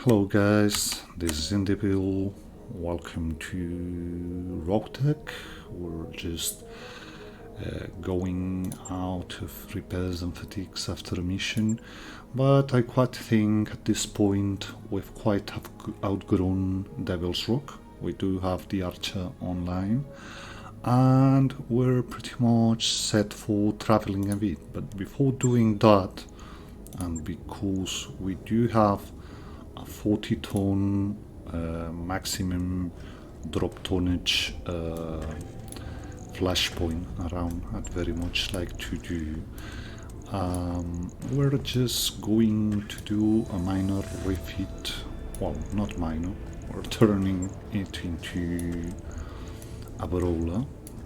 Hello guys, this is Individual. Welcome to Roguetech. We're just going out of repairs and fatigues after a mission, but I quite think at this point we've quite outgrown Devil's Rock. We do have the Archer online and we're pretty much set for traveling a bit, but before doing that, and because we do have a 40-ton maximum drop tonnage flashpoint around, I'd very much like to do. We're just going to do a minor refit, well, not minor, we're turning it into a brawler.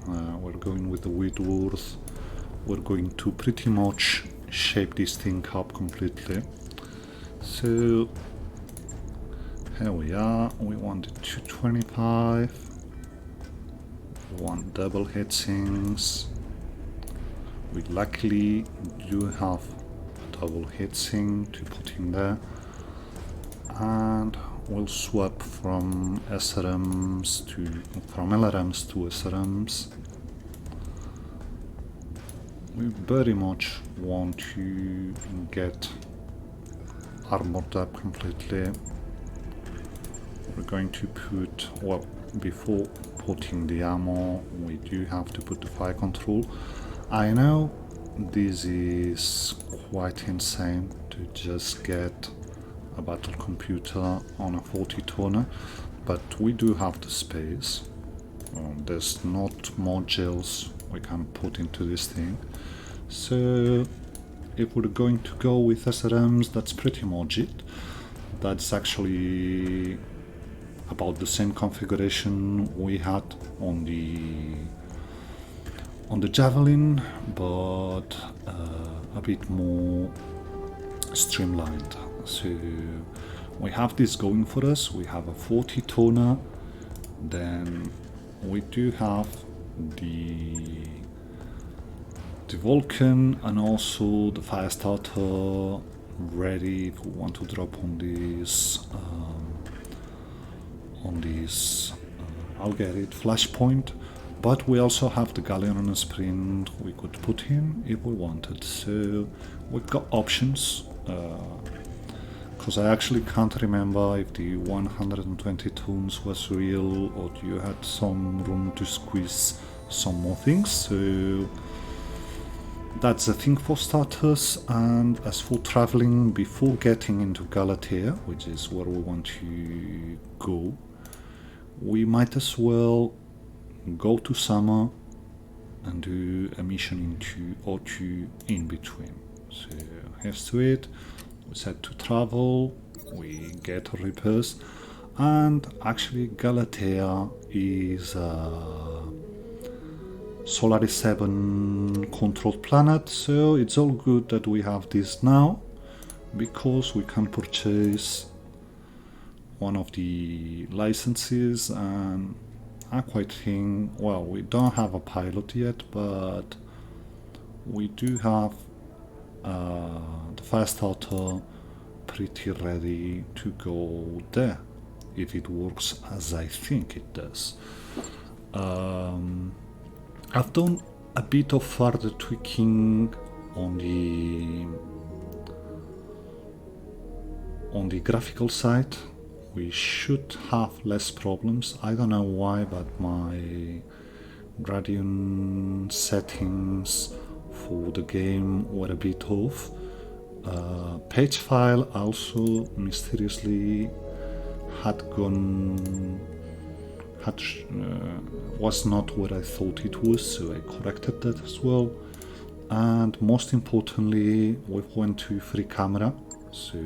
We're going with the Whitworth. We're going to pretty much shape this thing up completely. So here we are. We wanted 225. We want double heatsink's. We luckily do have a double heatsink to put in there, and we'll swap from LRMs to SRMs. We very much want to get armored up completely. We're going to put, well, before putting the ammo, we do have to put the fire control. I know this is quite insane to just get a battle computer on a 40-tonner, but we do have the space. There's not modules we can put into this thing. So if we're going to go with SRMs, that's pretty much it. That's actually about the same configuration we had on the Javelin, but a bit more streamlined. So we have this going for us. We have a 40-tonner, then we do have the Vulcan and also the fire starter ready if we want to drop on this I'll get it, flashpoint. But we also have the galleon on a sprint we could put in if we wanted. So we've got options, because I actually can't remember if the 120 tons was real or you had some room to squeeze some more things. So that's the thing for starters. And as for traveling, before getting into Galatea, which is where we want to go, we might as well go to Summer and do a mission into or two in between. So here's to it. We set to travel, we get repairs, and actually Galatea is Solaris 7 controlled planet, so it's all good that we have this now, because we can purchase one of the licenses. And I quite think, well, we don't have a pilot yet, but we do have the fire starter pretty ready to go there if it works as I think it does. I've done a bit of further tweaking on the graphical side. We should have less problems. I don't know why, but my Radeon settings for the game were a bit off. Page file also mysteriously was not where I thought it was, so I corrected that as well. And most importantly, we went to free camera, so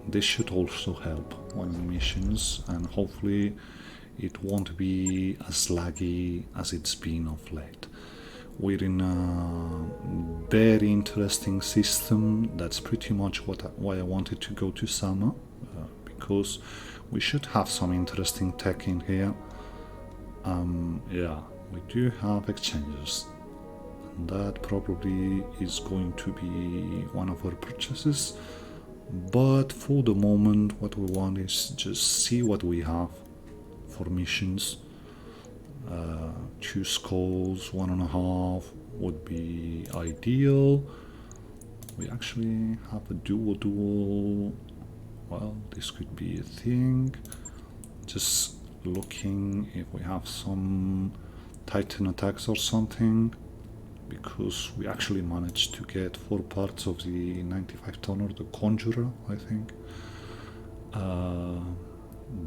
this should also help on the missions, and hopefully it won't be as laggy as it's been of late. We're in a very interesting system. That's pretty much why I wanted to go to Summer, because we should have some interesting tech in here. Yeah, we do have exchanges, and that probably is going to be one of our purchases. But for the moment, what we want is just see what we have for missions. 2 skulls, 1.5 would be ideal. We actually have a duel. Well, this could be a thing. Just looking if we have some Titan attacks or something, because we actually managed to get 4 parts of the 95 tonner, the Conjurer, I think.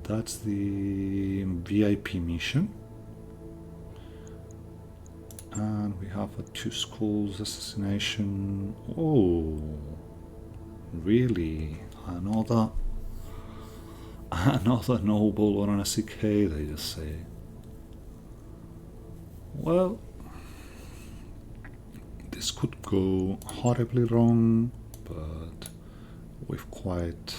That's the VIP mission. And we have a 2 skulls assassination. Oh, really? Another noble or an cicada, you say? Well, this could go horribly wrong, but we quite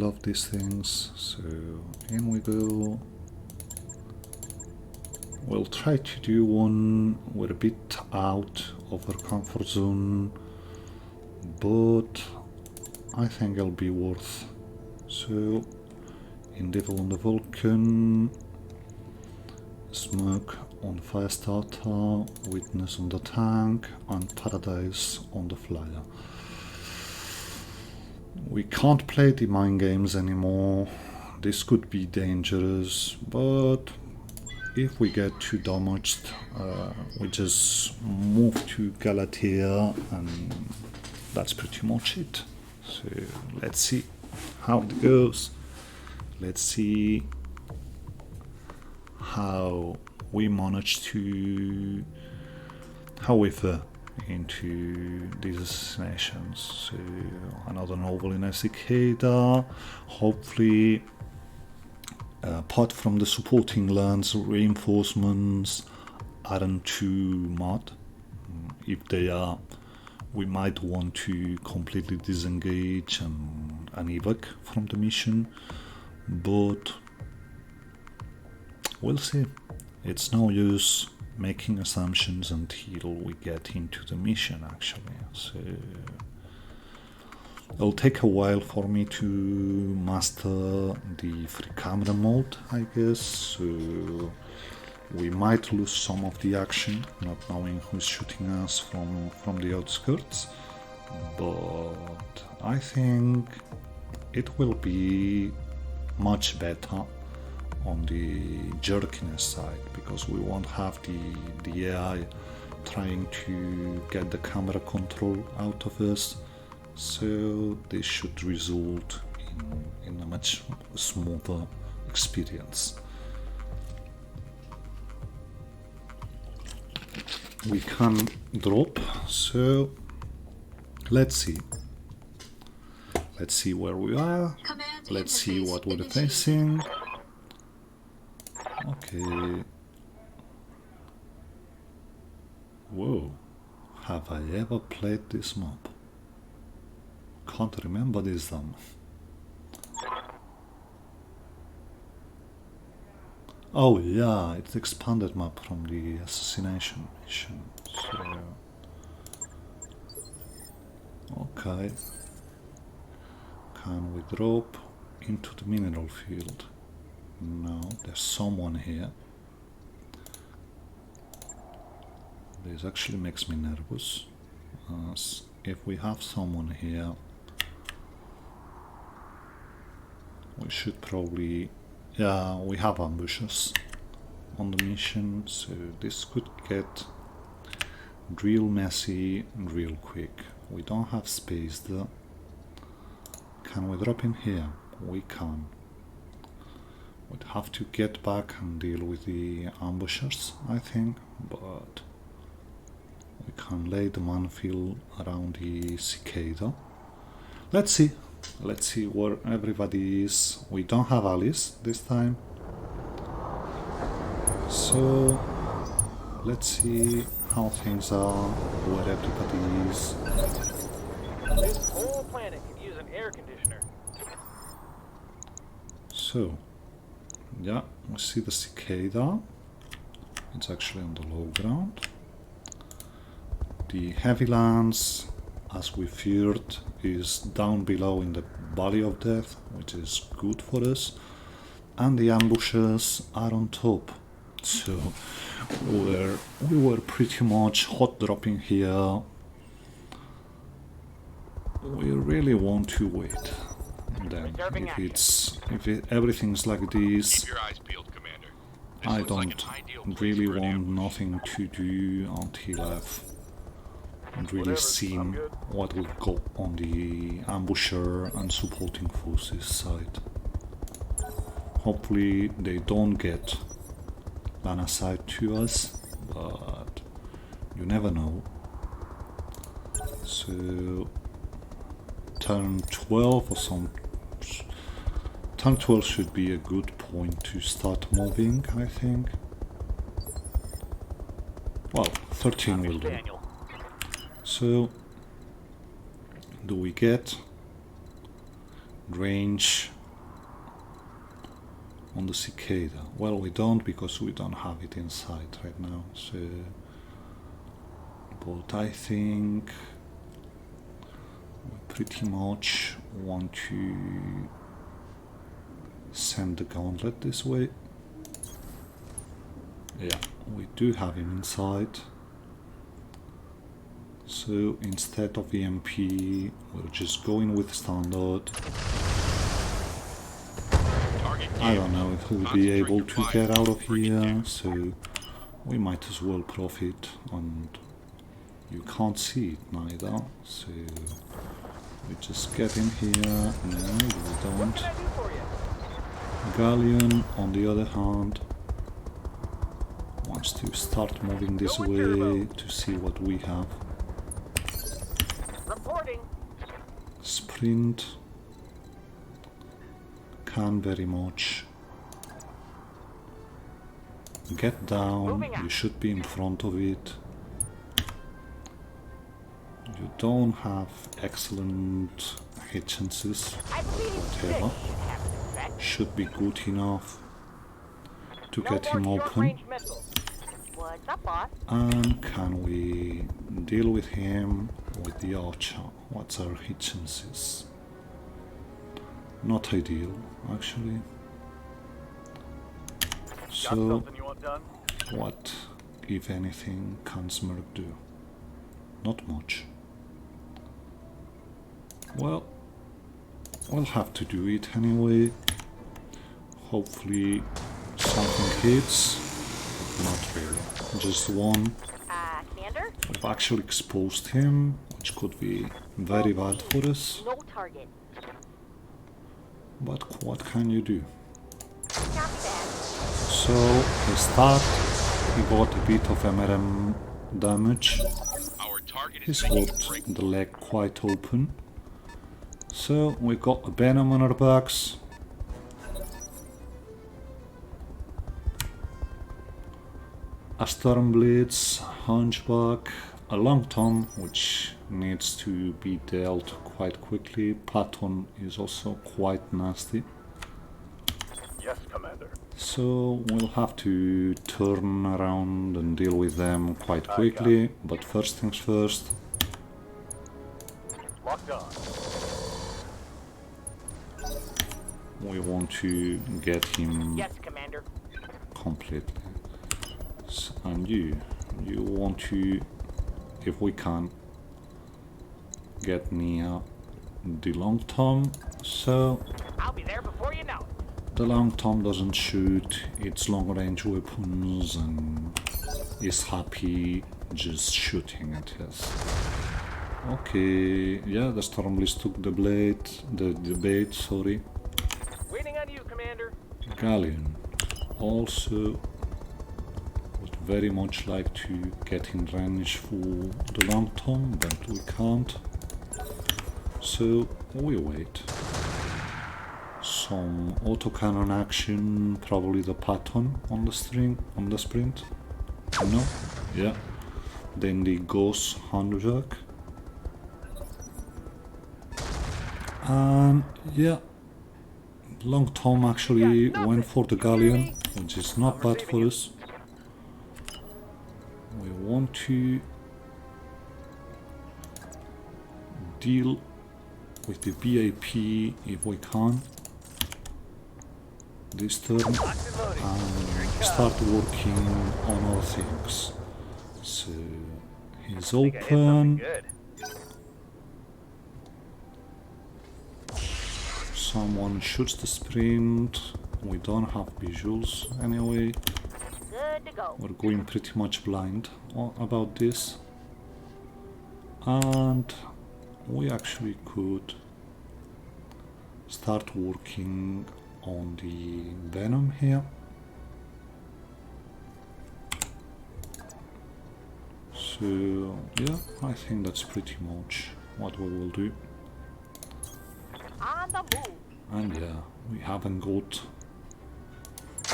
love these things, so in we go. We'll try to do one. We're a bit out of our comfort zone, but I think it'll be worth. So, Endeavor on the Vulcan, Smoke on the Firestarter, Witness on the Tank, and Paradise on the Flyer. We can't play the mind games anymore. This could be dangerous, but if we get too damaged, we just move to Galatea, and that's pretty much it. So let's see how it goes. Let's see how we manage to, how we fare into these assassinations. So another noble in a cicada. Hopefully, apart from the supporting lands, reinforcements aren't too mad. If they are, we might want to completely disengage and evac from the mission, but we'll see. It's no use making assumptions until we get into the mission, actually. So it'll take a while for me to master the free camera mode, I guess, so we might lose some of the action, not knowing who's shooting us from the outskirts, but I think it will be much better on the jerkiness side, because we won't have the AI trying to get the camera control out of us, so this should result in a much smoother experience. We can drop, so let's see where we are. Let's see what we're facing. Okay. Whoa, have I ever played this map? Can't remember this one. Oh yeah, it's expanded map from the assassination mission. So, okay. Can we drop into the mineral field? No, there's someone here. This actually makes me nervous. If we have someone here, we should probably... Yeah, we have ambushes on the mission, so this could get real messy and real quick. We don't have space there. Can we drop in here? We can. We'd have to get back and deal with the ambushers, I think, but we can lay the manfield around the cicada. Let's see where everybody is. We don't have Alice this time, so let's see how things are, where everybody is. This whole planet could use an air conditioner. So, yeah, we see the cicada. It's actually on the low ground. The heavy lands as we feared, is down below in the Valley of Death, which is good for us, and the ambushes are on top. So we were pretty much hot dropping here. We really want to wait. Then, if everything's like this, Keep your eyes peeled, Commander. This I looks like don't an ideal place really for an want ambush. nothing to do until I've really seen what we've got on the ambusher and supporting forces side. Hopefully they don't get line of sight to us, but you never know. So turn 12 or some. Turn 12 should be a good point to start moving, I think. Well, 13 will do. So, do we get range on the cicada? Well, we don't, because we don't have it inside right now. So, but I think we pretty much want to send the gauntlet this way. Yeah, we do have him inside. So instead of EMP, we're just going with standard. I don't know if we'll be able to get out of here, so we might as well profit, and you can't see it neither, so we just get in here. No, we don't. Galleon, on the other hand, wants to start moving this way to see what we have. Reporting. Sprint can very much get down. You should be in front of it. You don't have excellent hit chances, whatever. Should be good enough to get him open. What's up, boss? And can we deal with him with the archer? What's our hit chances? Not ideal, actually. So, what, if anything, can Smirk do? Not much. Well, we'll have to do it anyway. Hopefully something hits. Not really. Just one. Commander? We've actually exposed him, which could be very bad for us. No target. But what can you do? Copy that. So, he start, he got a bit of MRM damage. He's got the leg quite open. So, we got a Venom on our backs. A Stormblitz, Hunchback, a Long Tom, which needs to be dealt quite quickly. Patton is also quite nasty. Yes, Commander. So we'll have to turn around and deal with them quite quickly, but first things first. Locked on. We want to get him Yes, Commander. completely. And you want to, if we can, get near the Long Tom. So I'll be there before you know it. the Long Tom doesn't shoot its long range weapons and is happy just shooting at us. Okay, yeah, the Stormblitz took the bait, sorry. Waiting on you, Commander. Galleon also would very much like to get in range for the Long Tom, but we can't. So we wait. Some autocannon action, probably the Patton on the sprint. No? Yeah. Then the Ghost Hunchback. And yeah, Long Tom actually went for the Galleon, which is not bad for us. We want to deal with the VIP if we can this turn and start working on other things. So he's open. Good. Someone shoots the sprint. We don't have visuals anyway. Good to go. We're going pretty much blind about this. And we actually could start working on the venom here. So yeah, I think that's pretty much what we will do. On the move. And yeah, we haven't got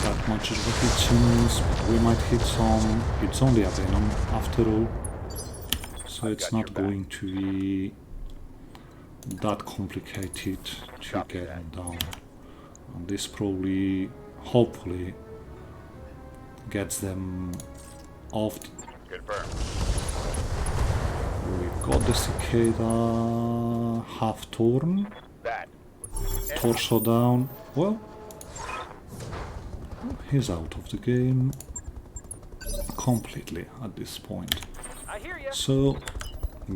that much of a hit chance, but we might hit some. It's only a venom after all, so it's not going to be that complicated to get him down. And this probably, hopefully, gets them off. Confirmed. We've got the cicada half torn, That. torso down. Well, he's out of the game completely at this point. I hear you. So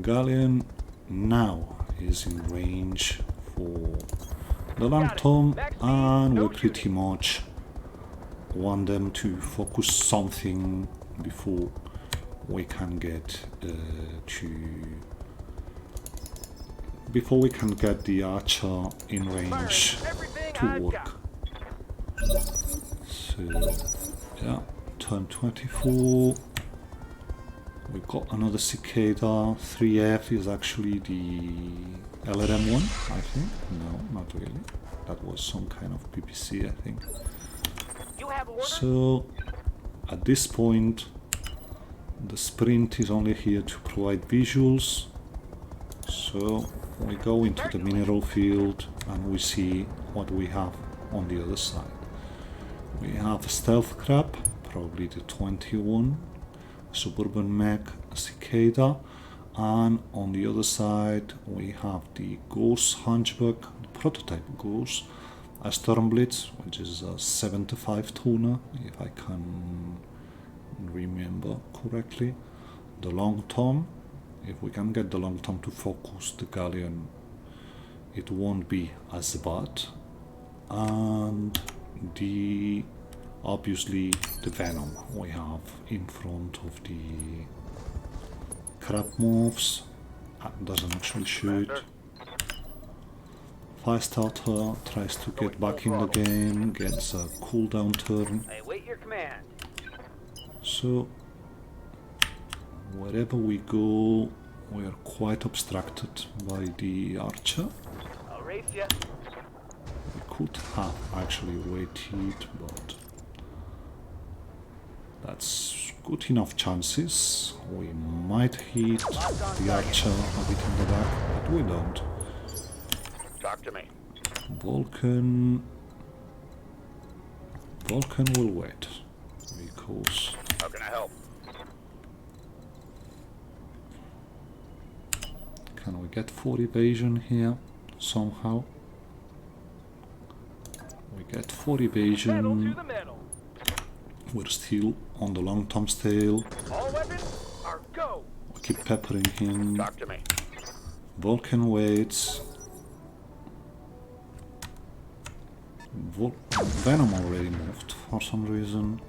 Galleon now is in range for the long tom, and we pretty much want them to focus something before we can get before we can get the archer in range to work. So yeah, turn 24. We've got another cicada. 3F is actually the LRM one, I think. No, not really. That was some kind of PPC, I think. You have orders? So at this point, the sprint is only here to provide visuals. So we go into the mineral field and we see what we have on the other side. We have a stealth crab, probably the 21, suburban mech, a cicada, and on the other side we have the ghost hunchback, the prototype ghost, a stormblitz, which is a 75 toner, if I can remember correctly, the long tom. If we can get the long tom to focus the galleon, it won't be as bad. And the obviously the venom we have in front of the crab moves. Doesn't actually shoot. Fire starter tries to get back in the game, gets a cooldown turn. I await your command. So wherever we go, we are quite obstructed by the archer. I'll race you. We could have actually waited, but that's good enough chances. We might hit the archer a bit in the back, but we don't. Talk to me. Vulcan will wait, because How can I help? can we get 4 evasion here somehow? We get 4 Pedal to evasion. the metal. We're still on the long tom's tail. All weapons are go. We keep peppering him. Talk to me. Vulcan waits. Venom already moved for some reason.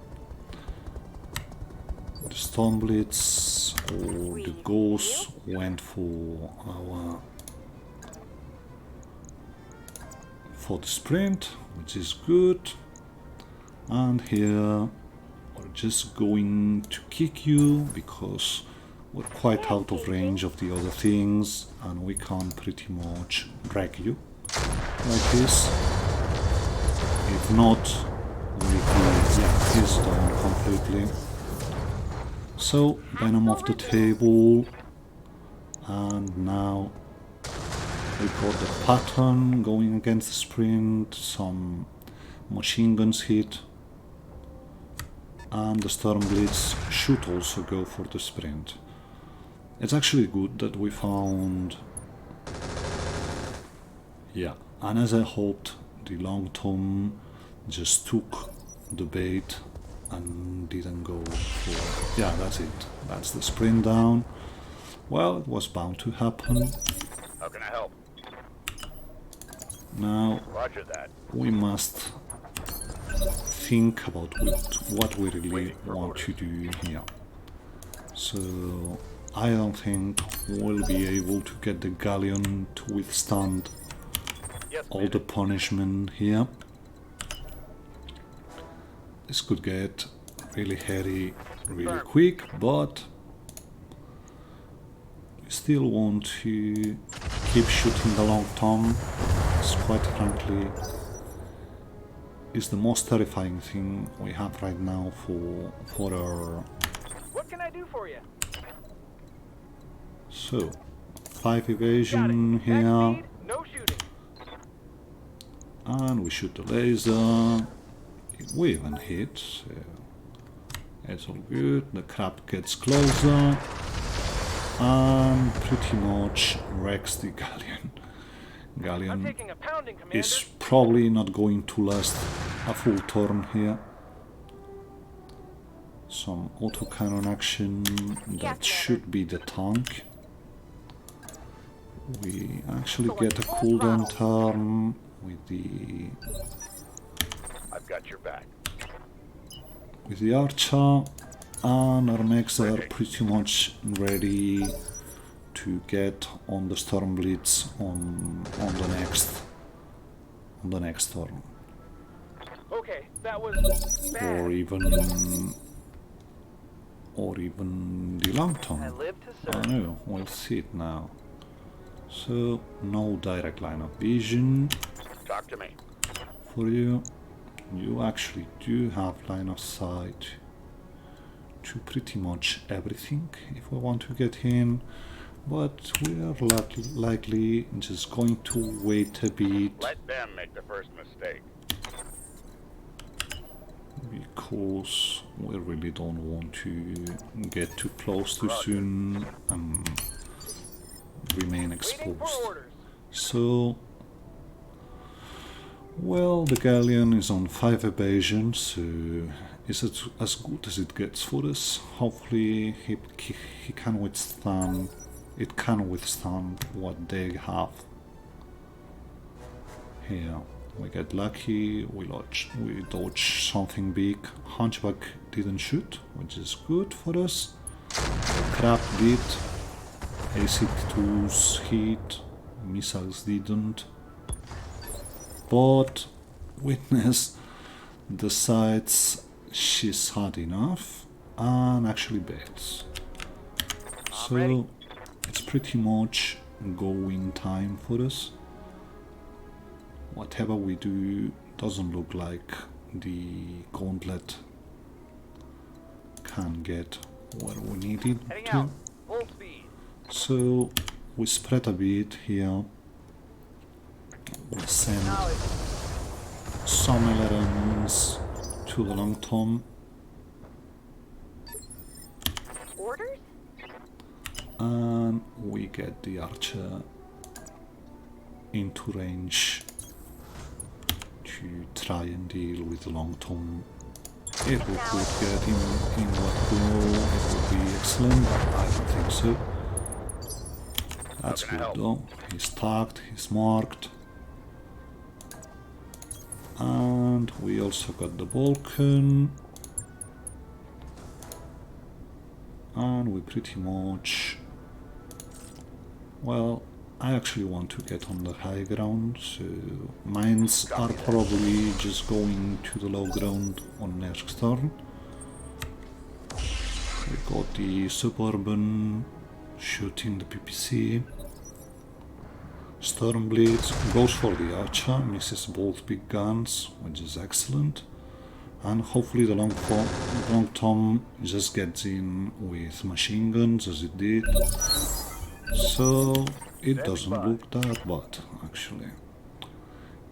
The Stormblitz or the Ghost went for the sprint, which is good. And here we're just going to kick you because we're quite out of range of the other things and we can pretty much drag you like this. If not, he's done completely. So Venom off the table, and now we got the pattern going against the sprint, some machine guns hit, and the Stormblitz should also go for the sprint. It's actually good that we found Yeah, and as I hoped, the long tom just took the bait and didn't go for... Yeah, that's it. That's the sprint down. Well, it was bound to happen. How can I help? Now Roger that. we must think about what we really want to do here. So I don't think we'll be able to get the galleon to withstand Yes, all the punishment here. This could get really hairy really quick, but we still want to keep shooting the long tom. It's quite frankly is the most terrifying thing we have right now for our... What can I do for you? So 5 Got it. evasion Back here, speed, no shooting. and we shoot the laser. We even hit, so it's all good. The crab gets closer and pretty much wrecks the galleon. I'm Galleon taking a pounding, Commander. is probably not going to last a full turn here. Some autocannon action, that should be the tank. We actually get a cooldown turn with I've got your back. the archer, and our mechs are pretty much ready to get on the storm blitz on the next turn, Okay, that was bad. or even the long I turn. live to I serve. know, we'll see it now. So no direct line of vision Talk to me. for you. You actually do have line of sight to pretty much everything if we want to get in, but we are likely just going to wait a bit Let them make the first mistake. because we really don't want to get too close too soon and remain Waiting exposed. for orders. So, well, the galleon is on 5 evasion, so is it as good as it gets for us? Hopefully he can withstand, it can withstand what they have here. We get lucky, we dodge something big. Hunchback didn't shoot, which is good for us. The crab did. AC-2s hit, missiles didn't. But witness decides she's had enough and actually bails. So it's pretty much go-in time for us. Whatever we do doesn't look like the gauntlet can get where we need it Heading to. out. Full speed. So we spread a bit here. We send some LRMs to the long tom, Orders? and we get the archer into range to try and deal with the long tom. If we could get him in what goal, it would be excellent, but I don't think so. That's good though. He's tagged, he's marked. And we also got the Vulcan. And we pretty much... Well, I actually want to get on the high ground, so mines are probably just going to the low ground on next turn. We got the Suburban shooting the PPC. Storm Blitz goes for the archer, misses both big guns, which is excellent. And hopefully the long tom just gets in with machine guns as it did. So it doesn't look that bad actually.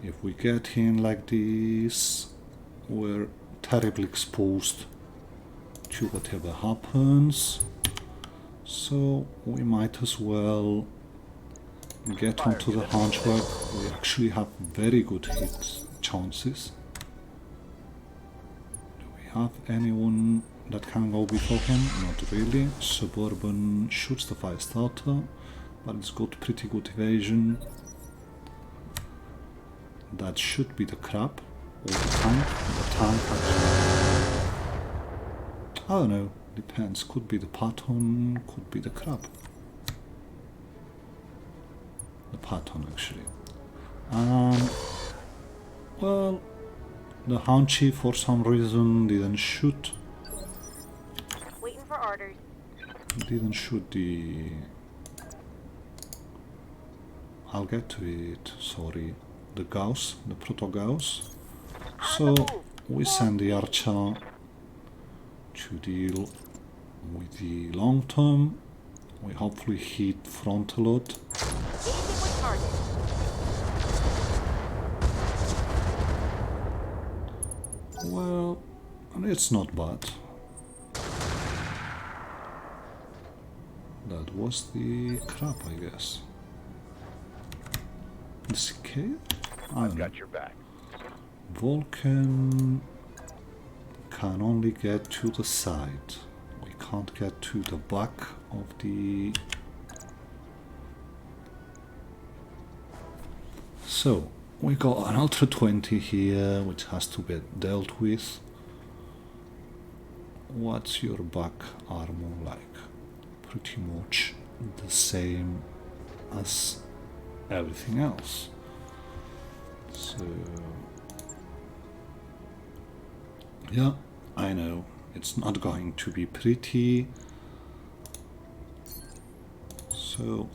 If we get in like this, we're terribly exposed to whatever happens. So we might as well get onto the hunchback, we actually have very good hit chances. Do we have anyone that can go before him? Not really. Suburban shoots the fire starter, but it's got pretty good evasion. That should be the crab or the tank. The tank actually, I don't know, depends. Could be the Patton, could be the crab. The Patton actually. Well, the Haunchy for some reason didn't shoot. Waiting for orders. Didn't shoot the... I'll get to it, sorry. The Gauss, the Proto Gauss. So we send the Archer to deal with the long term. We hopefully hit front a lot. Engaging with target. Well, it's not bad. That was the crap, I guess. The cicada? I I've don't know. got your back. Vulcan can only get to the side. We can't get to the back of the... So, we got an Ultra 20 here, which has to be dealt with. What's your back armor like? Pretty much the same as everything else. So... yeah, I know, it's not going to be pretty. So...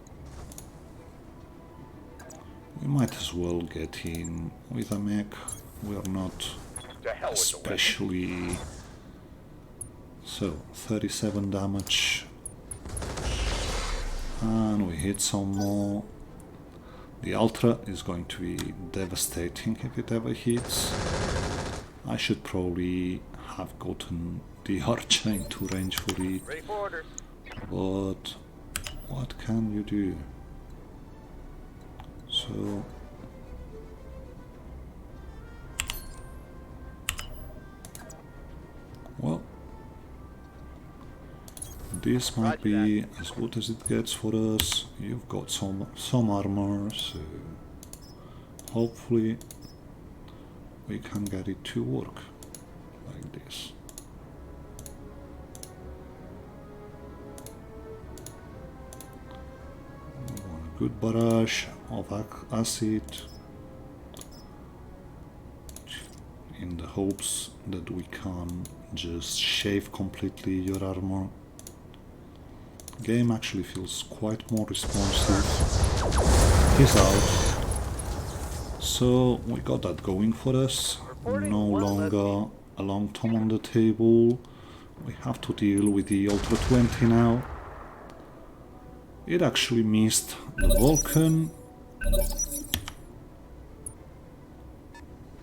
we might as well get in with a mech. We're not To hell with the weapon. especially... So, 37 damage. And we hit some more. The Ultra is going to be devastating if it ever hits. I should probably have gotten the Archer into range for it, Ready for orders. but what can you do? So... well, this might be as good as it gets for us. You've got some armor, so hopefully we can get it to work like this. We want a good barrage of acid in the hopes that we can just shave completely your armor. Game actually feels quite more responsive. He's out. So we got that going for us. No longer a long tom on the table. We have to deal with the Ultra 20 now. It actually missed the Vulcan.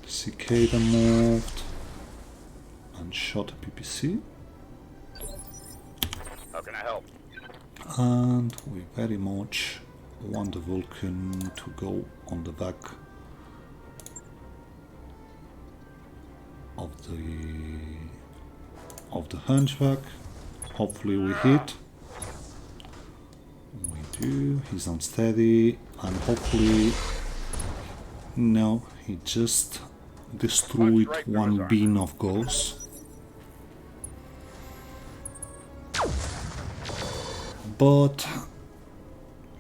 Cicada moved and shot a PPC. How can I help? And we very much want the Vulcan to go on the back of the Hunchback. Hopefully we hit. We do. He's unsteady, and hopefully no, he just destroyed one beam of ghosts. But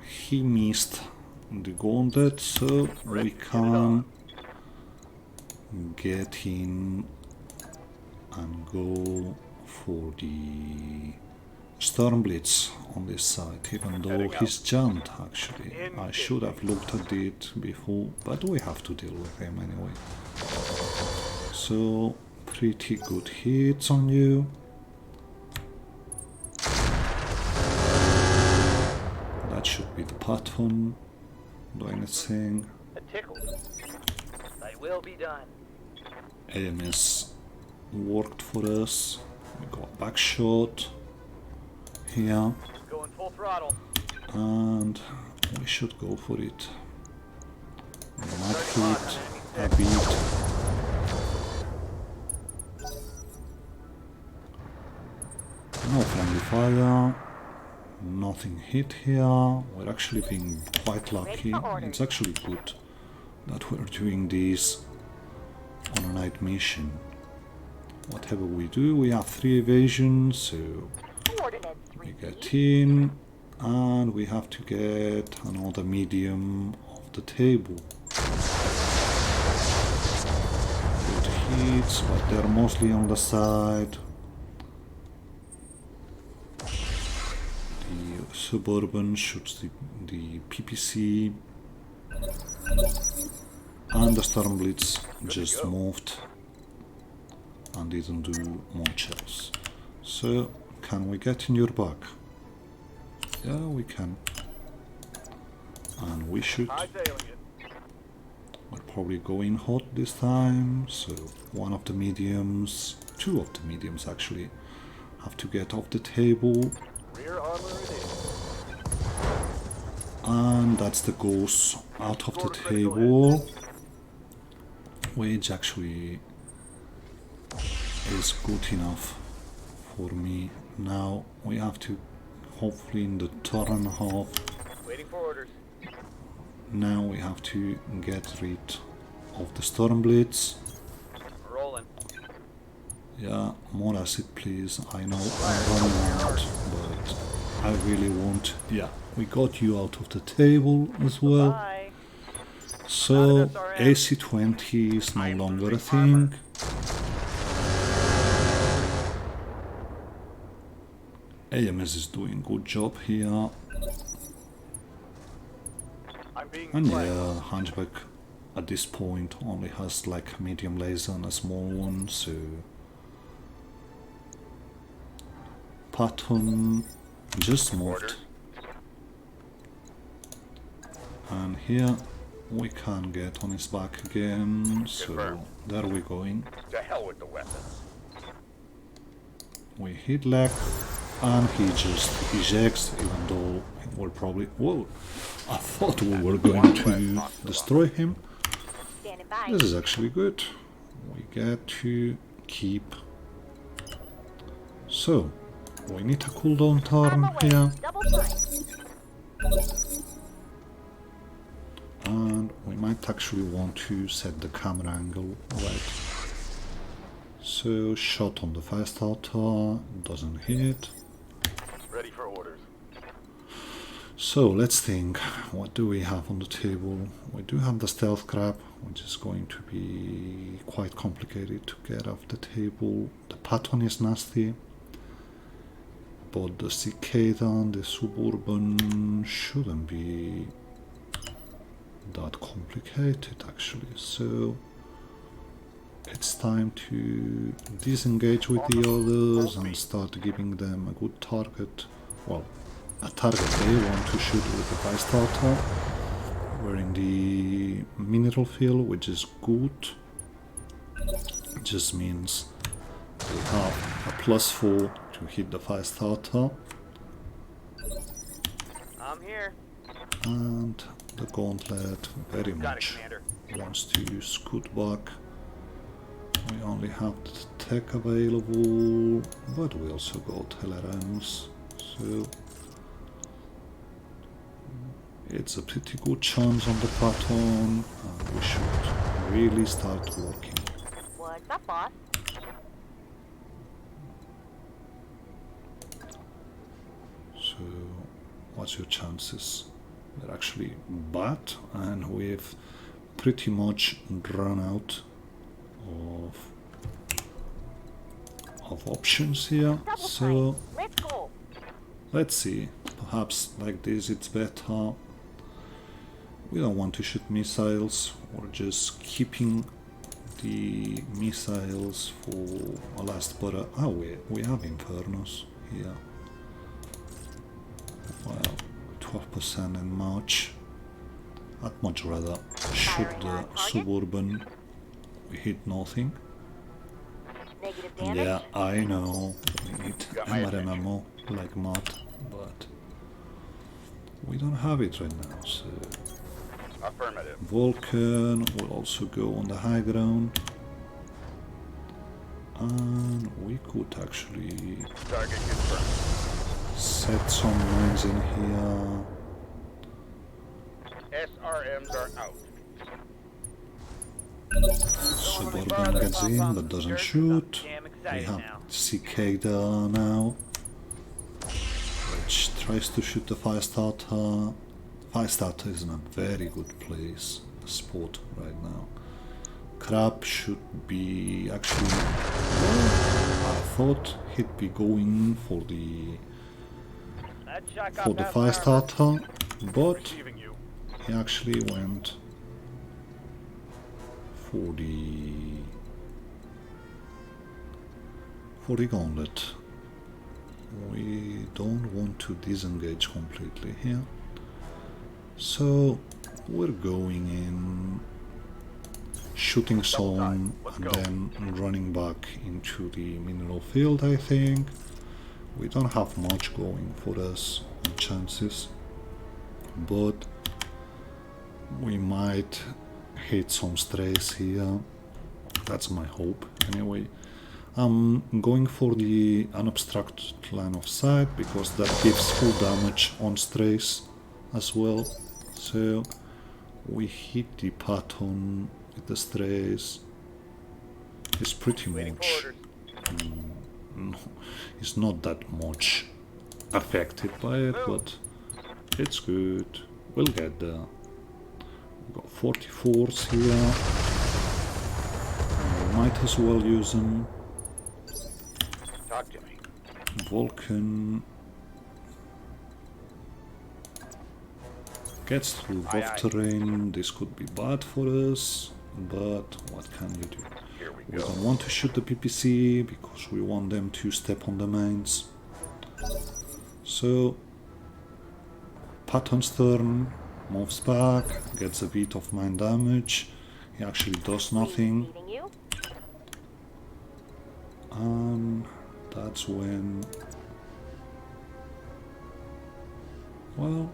he missed the gauntlet, so we can get in and go for the Storm Blitz on this side, even though he's jumped actually. I should have looked at it before, but we have to deal with him anyway. So, pretty good hits on you. That should be the pattern. Do anything. A tickle. Thy will be done. AMS worked for us. We got back shot here. Going full throttle. and we should go for it. We might hit a bit. No friendly fire, nothing hit here. We're actually being quite lucky. It's actually good that we're doing this on a night mission. Whatever we do, we have 3 evasions, so we get in, and we have to get another medium of the table. Good hits, but they're mostly on the side. The Suburban shoots the PPC, and the Stormblitz just moved and didn't do much else. So, can we get in your back? Yeah, we can. And we should. We're probably going hot this time, so one of the mediums, 2 of the mediums actually, have to get off the table. Rear armor it is. And that's the ghost out of the table, which actually is good enough for me. Now we have to, hopefully in the turn and a half, Waiting for orders. now we have to get rid of the Stormblitz. Rolling. Yeah, more acid please. I know I'm running out, but I really want. Yeah, we got you out of the table as well. Bye. So AC-20 is no longer a thing. AMS is doing good job here. I'm being And flanked. yeah, Hunchback at this point only has like a medium laser and a small one, so Patton just moved. And here we can get on his back again, so there we're going. To hell with the weapons. We hit leg and he just ejects, even though we're probably. Whoa! I thought we were going to destroy him. Standing by. This is actually good. We get to keep. So, we need a cooldown turn Armor here. wave. Double time. And we might actually want to set the camera angle right. So, shot on the fast starter, doesn't hit. Ready for orders. So, let's think, what do we have on the table? We do have the stealth crab, which is going to be quite complicated to get off the table. The Patton is nasty, but the Cicada and the Suburban shouldn't be that complicated actually. So it's time to disengage with the others and start giving them a good target. Well, a target they want to shoot with the Vice Starter. We're in the mineral field, which is good. It just means they have a +4 to hit the Vice Starter. I'm here. And the Gauntlet very Got it, much Commander. wants to scoot back. We only have the tech available, but we also got LRMs, so it's a pretty good chance on the Patton, and we should really start working. What's up, boss? So, what's your chances? They're actually bad, and we've pretty much run out of options here. Double So time. Let's go. let's see. Perhaps like this it's better. We don't want to shoot missiles. We're just keeping the missiles for a last. But we have Infernos here. Well, 12% in March. I'd much rather shoot the Suburban. We hit nothing. Negative damage. Yeah, I know. We need MRMMO like mad, but We don't have it right now, so Affirmative. Vulcan will also go on the high ground. And we could actually Target confirmed. set some mines in here. SRMs are out. Suburban gets in but doesn't shoot. Damn We excited have now. Cicada now, which tries to shoot the fire starter. Fire starter is in a very good place, spot right now. Crab should be actually. I thought he'd be going for the fire starter, but Receiving you. he actually went for the gauntlet. We don't want to disengage completely here, so we're going in, shooting some, and then running back into the mineral field. I think we don't have much going for us on chances, but we might hit some strays here. That's my hope anyway. I'm going for the unobstructed line of sight because that gives full damage on strays as well. So we hit the pattern with the strays. It's pretty much no, it's not that much affected by it, but it's good. We'll get there. We've got 44s here. We might as well use them. Talk to me. Vulcan gets through rough terrain. This could be bad for us, but what can you do? Here we We go. don't want to shoot the PPC because we want them to step on the mines. So Patton's turn, moves back, gets a bit of mine damage. He actually does nothing, Receiving you. and that's when, well,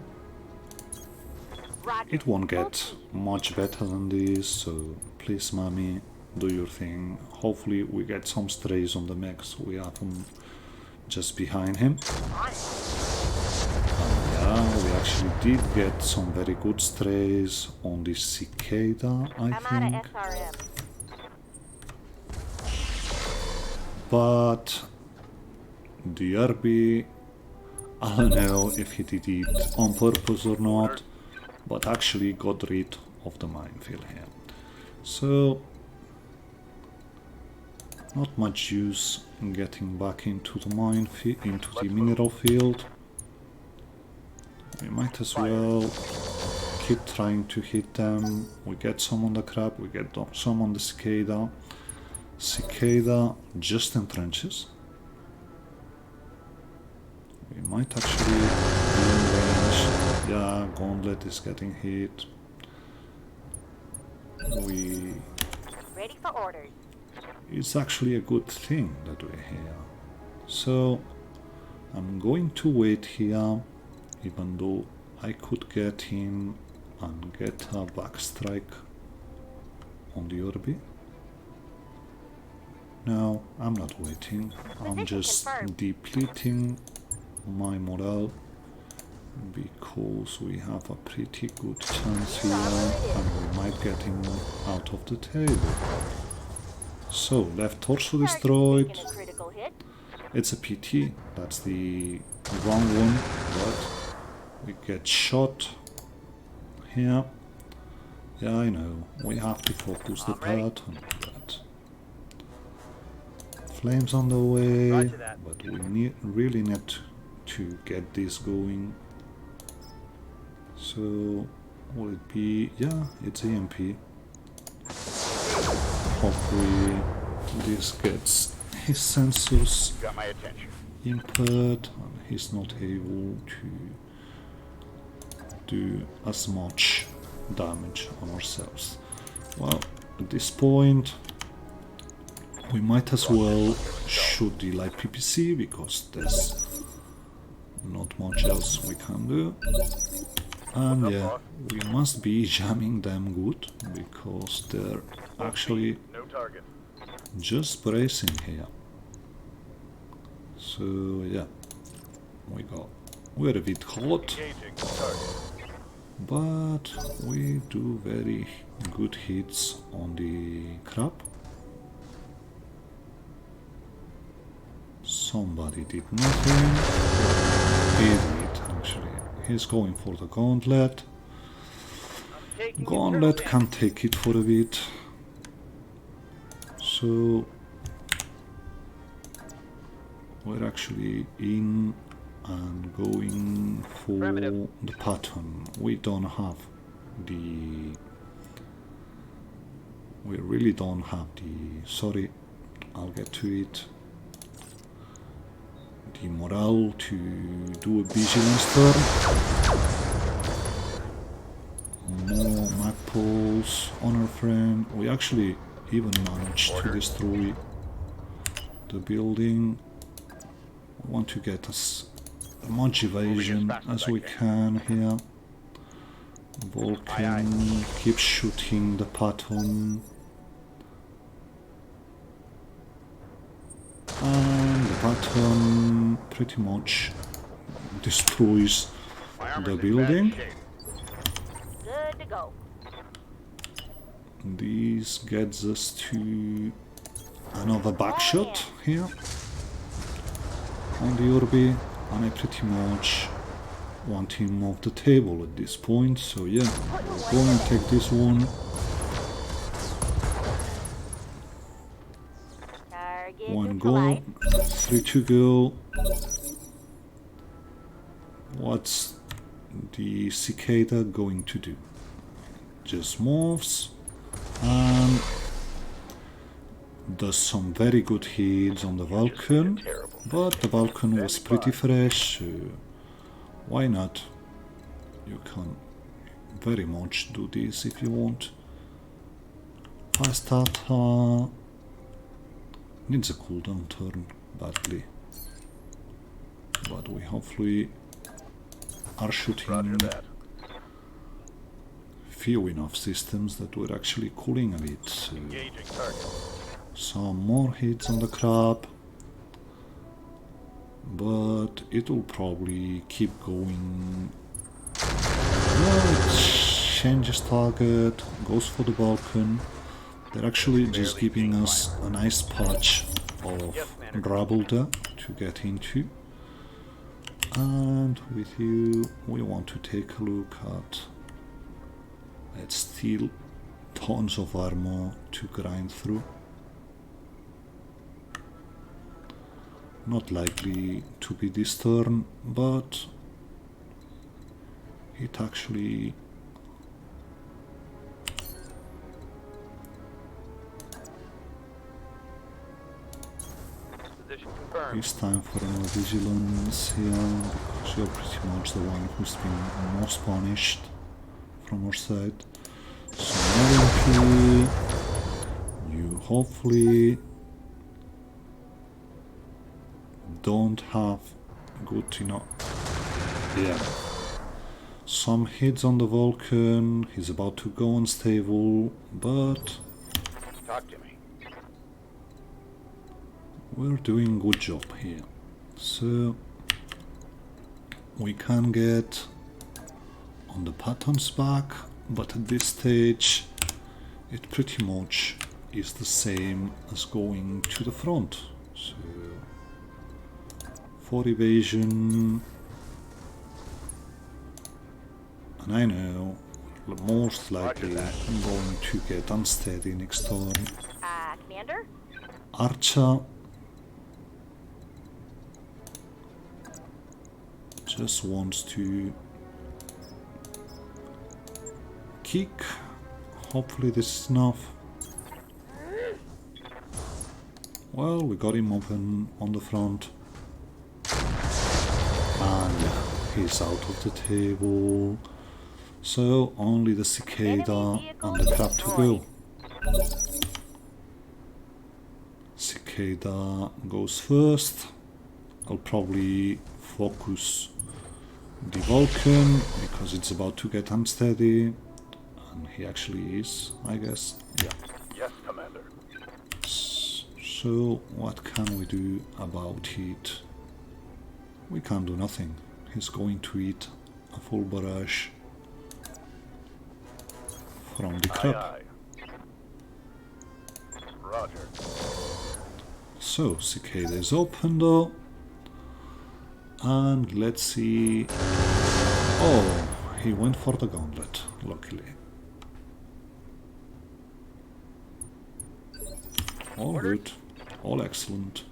Roger. it won't get much better than this, so please, mommy, do your thing. Hopefully we get some strays on the mechs. We have them just behind him. Yeah, we actually did get some very good strays on this cicada, I I'm out think. of SRM. But the RB, I don't know if he did it on purpose or not, but actually got rid of the minefield here. So not much use in getting back into the into the mineral field. We might as well keep trying to hit them. We get some on the crab, we get some on the cicada. Cicada just entrenches. We might actually be in range. Yeah, gauntlet is getting hit. Ready for orders. It's actually a good thing that we're here. So I'm going to wait here, even though I could get in and get a backstrike on the Orbi. No, I'm not waiting. I'm Position just confirmed. depleting my morale because we have a pretty good chance here and we might get him out of the table. So, left torso destroyed. Taking a critical hit. It's a PT, that's the wrong one, but we get shot here. Yeah, I know, we have to focus the pattern, but flames on the way, Roger that. but we really need to get this going. So, will it be, yeah, it's EMP. Hopefully this gets his sensors Got my attention. input and he's not able to do as much damage on ourselves. Well, at this point we might as well shoot the light PPC because there's not much else we can do. And yeah, we must be jamming them good, because they're actually No target. just bracing here. So yeah, we're a bit hot, Engaging target. but we do very good hits on the crab. Somebody did nothing. He did, actually. He's going for the gauntlet. Taking Gauntlet internal can take it for a bit. So we're actually in and going for Affirmative. the pattern. We don't have the... We really don't have the... Sorry, I'll get to it. The morale to do a vigilance turn. More magpoles on our friend. We actually even managed to destroy the building. We want to get as much evasion as we can here. Vulcan keeps shooting the pattern. And the pattern pretty much destroys My the armor's in building. bad shape. Good to go. This gets us to another backshot here on the Urbi, and I pretty much want him off the table at this point, so yeah, we'll go and take this one. Target One goal, neutralized. 3 to go. What's the cicada going to do? Just moves and does some very good hits on the Vulcan, but the Vulcan was pretty fresh, so why not? You can very much do this if you want. Pastata needs a cooldown turn badly, but we hopefully are Roger shooting that. few enough systems that we're actually cooling a bit. So Engaging target. some more hits on the crab, but it will probably keep going. No, it changes target, goes for the Vulcan. They're actually just giving us a nice patch of rubble there to get into. And with you, we want to take a look at... It's still tons of armor to grind through. Not likely to be this turn, but it actually Position confirmed. is time for more vigilance here, because you're pretty much the one who's been most punished from our side. So MP, you hopefully don't have good enough. Yeah. Some hits on the Vulcan, he's about to go unstable, but Talk to me. we're doing a good job here. So we can get on the patterns back, but at this stage it pretty much is the same as going to the front. So for evasion, and I know we're most likely going to get unsteady next turn. Commander? Archer just wants to kick. Hopefully this is enough. Well, we got him open on the front. And he's out of the table. So only the cicada and the crab to go. Cicada goes first. I'll probably focus the Vulcan, because it's about to get unsteady. And he actually is, I guess. Yeah. Yes, Commander. So, what can we do about it? We can't do nothing. He's going to eat a full barrage from the crab. Aye. Roger. So, Cicada is open though. And let's see. Oh, he went for the gauntlet, luckily. All good, all excellent.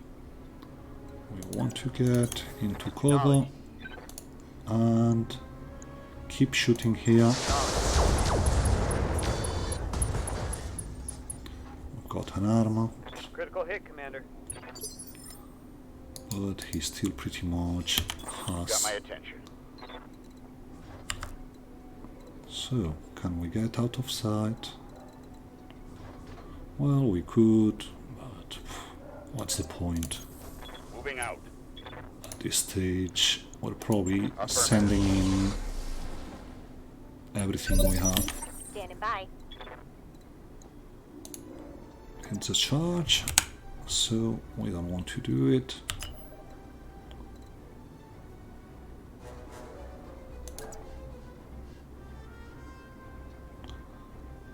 We want to get into cover and keep shooting here. We've got an armor, Critical hit, Commander. but he still pretty much Got has. my attention. So, can we get out of sight? Well, we could, but what's the point? Moving out. At this stage, we're probably sending in everything we have. Standing by. It's a charge, so we don't want to do it.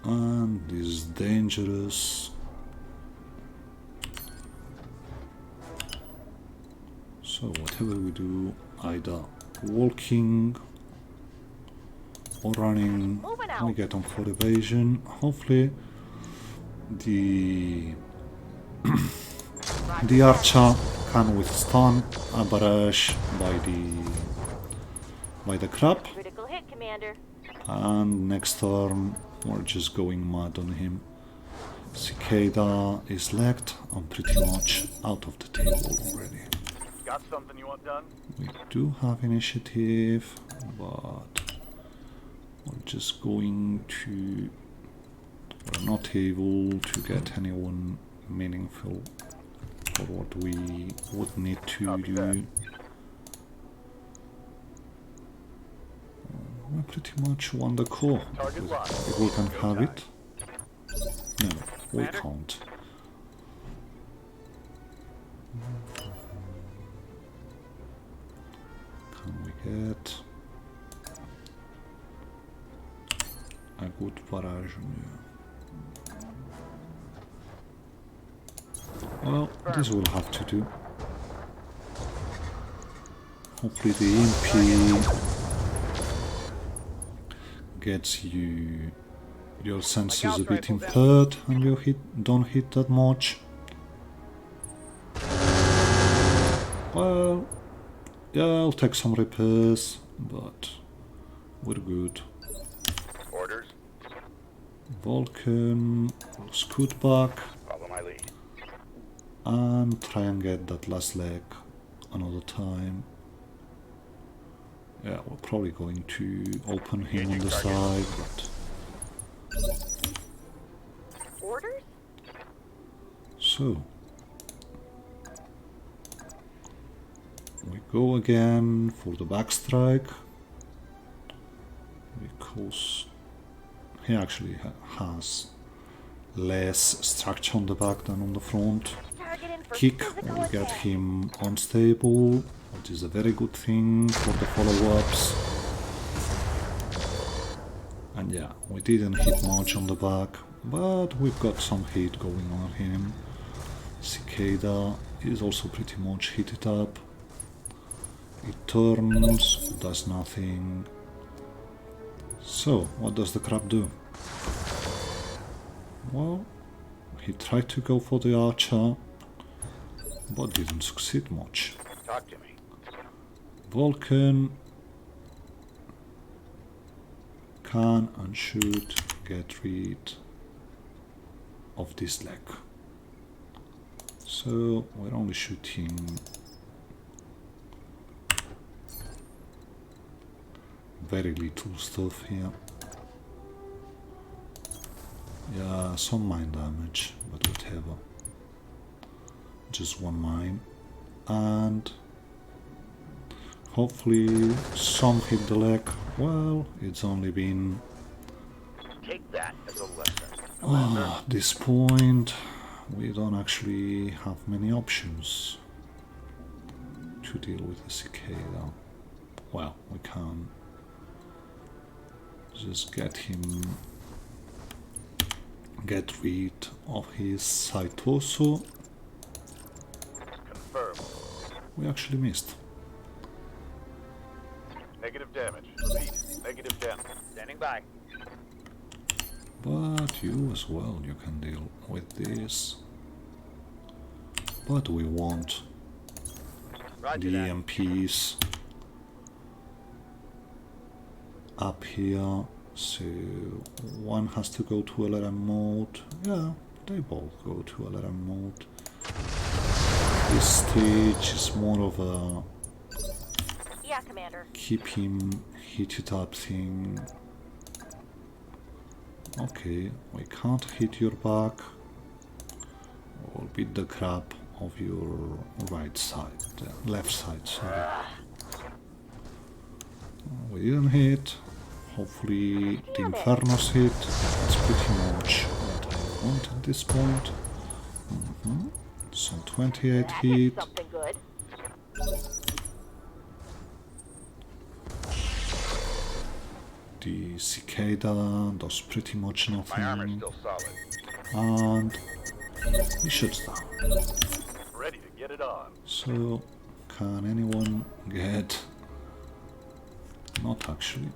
And this is dangerous. So whatever we do, either walking or running, Moving out. we get on for evasion. Hopefully the the archer can withstand a barrage by the crab, Critical hit, Commander. and next turn we're just going mad on him. Cicada is lagged. I'm pretty much out of the table already. Got something you want done? We do have initiative, but we're just going to... We're not able to get anyone meaningful for what we would need to Copy that. do. We pretty much won the core. Target locked. If we can Go have time. it. No, we Commander? can't. Can we get a good barrage on you? Well, this will have to do. Hopefully the EMP gets you your senses a bit impaired and you don't hit that much. Well, yeah, I'll take some repairs, but we're good. Orders. Vulcan will scoot back Follow my lead. and try and get that last leg another time. Yeah, we're probably going to open him on the side, but Orders? so we go again for the backstrike because he actually has less structure on the back than on the front. Targeting for Kick physical will get attack. him unstable, which is a very good thing for the follow-ups. And yeah, we didn't hit much on the back, but we've got some hit going on him. Cicada is also pretty much hit it up. It turns, does nothing. So, what does the crab do? Well, he tried to go for the archer, but didn't succeed much. Talk to me. Vulcan can and should get rid of this leg. So we're only shooting very little stuff here. Yeah, some mine damage, but whatever. Just one mine. And Hopefully some hit the leg. Well, it's only been... Take that as a lesson. At this point, we don't actually have many options to deal with the cicada. Well, we can just get rid of his side torso. Confirm. We actually missed. Negative damage. Repeat. Negative damage. Standing by. But you as well, you can deal with this. But we want Roger the that. EMPs up here, so one has to go to LRM mode. Yeah, they both go to LRM mode. This stage is more of a Yeah, Commander. keep him heated up thing. Okay, we can't hit your back. We'll beat the crap of your right side, left side, sorry. We didn't hit. Hopefully the Infernos hit. That's pretty much what I want at this point. Some 28 That hit. hit something good. The Cicada does pretty much My armor's nothing. still solid. And he shuts down. Ready to get it on. So, can anyone get... Not actually.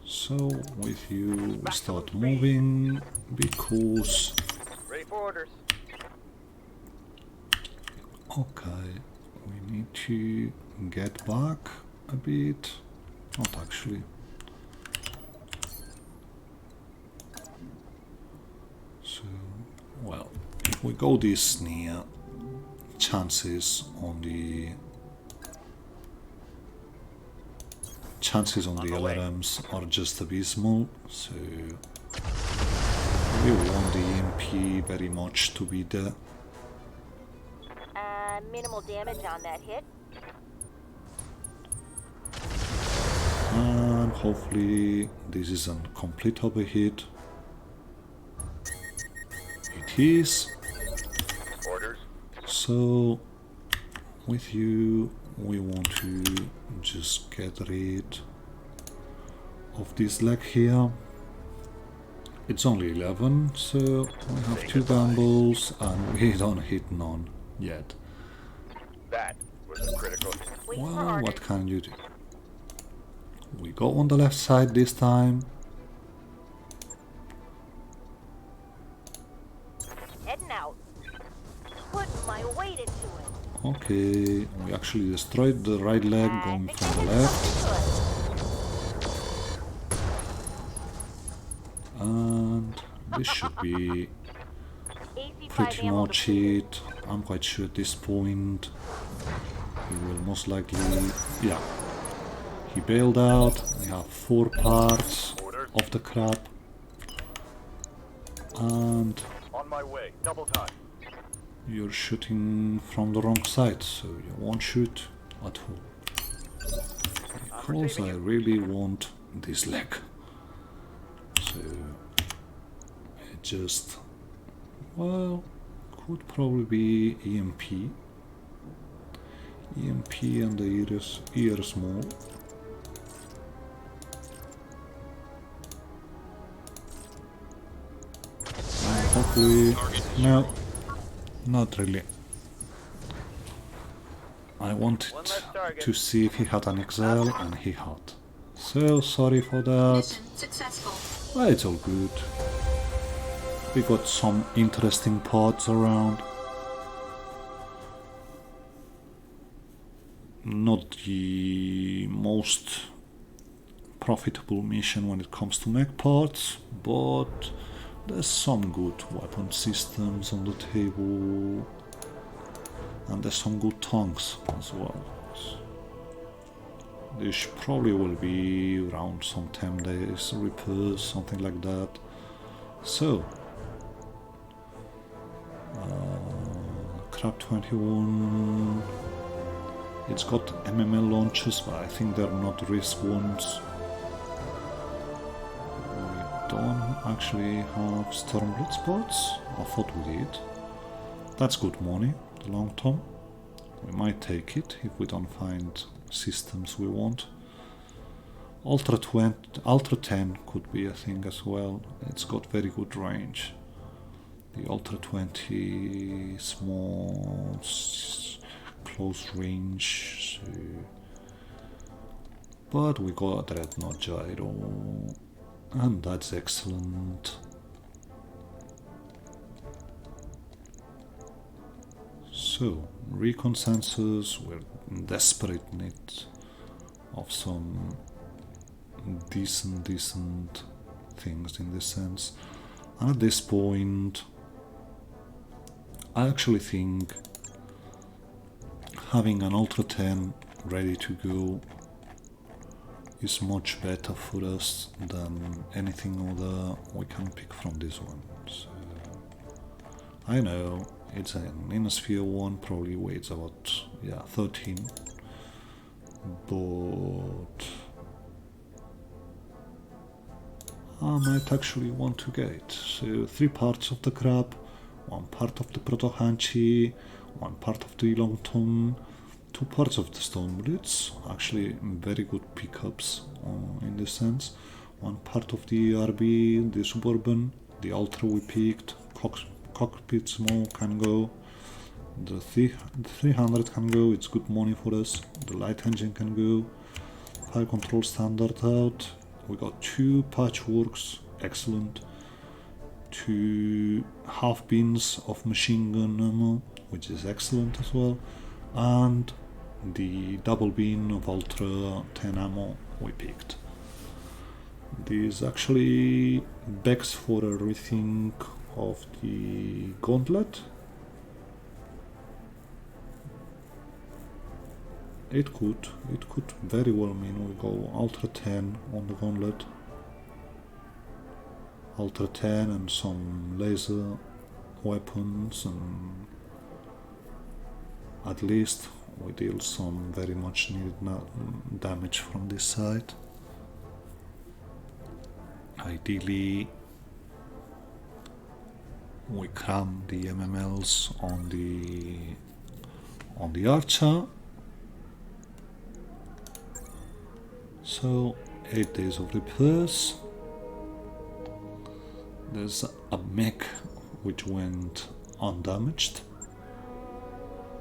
So, with you, we start moving, because... Ready for orders. Okay, we need to get back a bit. Not actually. So, well, if we go this near, chances on the LRMs are just abysmal, so we want the EMP very much to be there. Minimal damage on that hit. And hopefully this isn't complete overhit. It is. Orders. So with you we want to just get rid of this leg here. It's only 11, so we have 2 bambles and we don't hit none yet. That was a critical. Wait for Well, orders. what can you do? We go on the left side this time. Heading out. Putting my weight into it. Okay, we actually destroyed the right leg going think from I the did left. something And this should be good. AC-5 pretty ammo much depleted. it. I'm quite sure at this point he will most likely... yeah. He bailed out. We have 4 parts of the crap. And On my way. Double time. you're shooting from the wrong side, so you won't shoot at all. Because I really want this leg. So it just, well, could probably be EMP. EMP and the ears more. And hopefully, no, not really. I wanted to see if he had an XL, and he had. So sorry for that. Mission successful. Well, it's all good. We got some interesting pods around. Not the most profitable mission when it comes to mech parts, but there's some good weapon systems on the table, and there's some good tanks as well. This probably will be around some 10 days repairs, something like that. So, Crab 21, It's got MML launchers, but I think they're not risk ones. We don't actually have Stormblitz bots. I thought we did. That's good money, the long term. We might take it if we don't find systems we want. Ultra 10 could be a thing as well. It's got very good range. The Ultra 20 small, close range. So. But we got a Dreadnought Gyro, and that's excellent. So, recon sensors, we're in desperate need of some decent things in this sense. And at this point, I actually think having an Ultra 10 ready to go is much better for us than anything other we can pick from this one. So, I know it's an Innosphere one, probably weighs about 13, but I might actually want to get it. So 3 parts of the crab, 1 part of the Proto-Hanchi, 1 part of the Long Tongue, 2 parts of the Stormblitz, actually very good pickups in this sense, 1 part of the RB, the Suburban, the Ultra we picked, Cockpit small can go, the 300 can go, it's good money for us, the light engine can go, fire control standard out, we got 2 patchworks, excellent, 2 half bins of machine gun ammo, which is excellent as well, and the double bin of Ultra 10 ammo we picked. This actually begs for a rethink of the gauntlet. It could very well mean we go Ultra 10 on the gauntlet, Ultra 10 and some laser weapons, and at least we deal some very much needed damage from this side. Ideally we cram the MMLs on the Archer. So 8 days of repairs. There's a mech which went undamaged.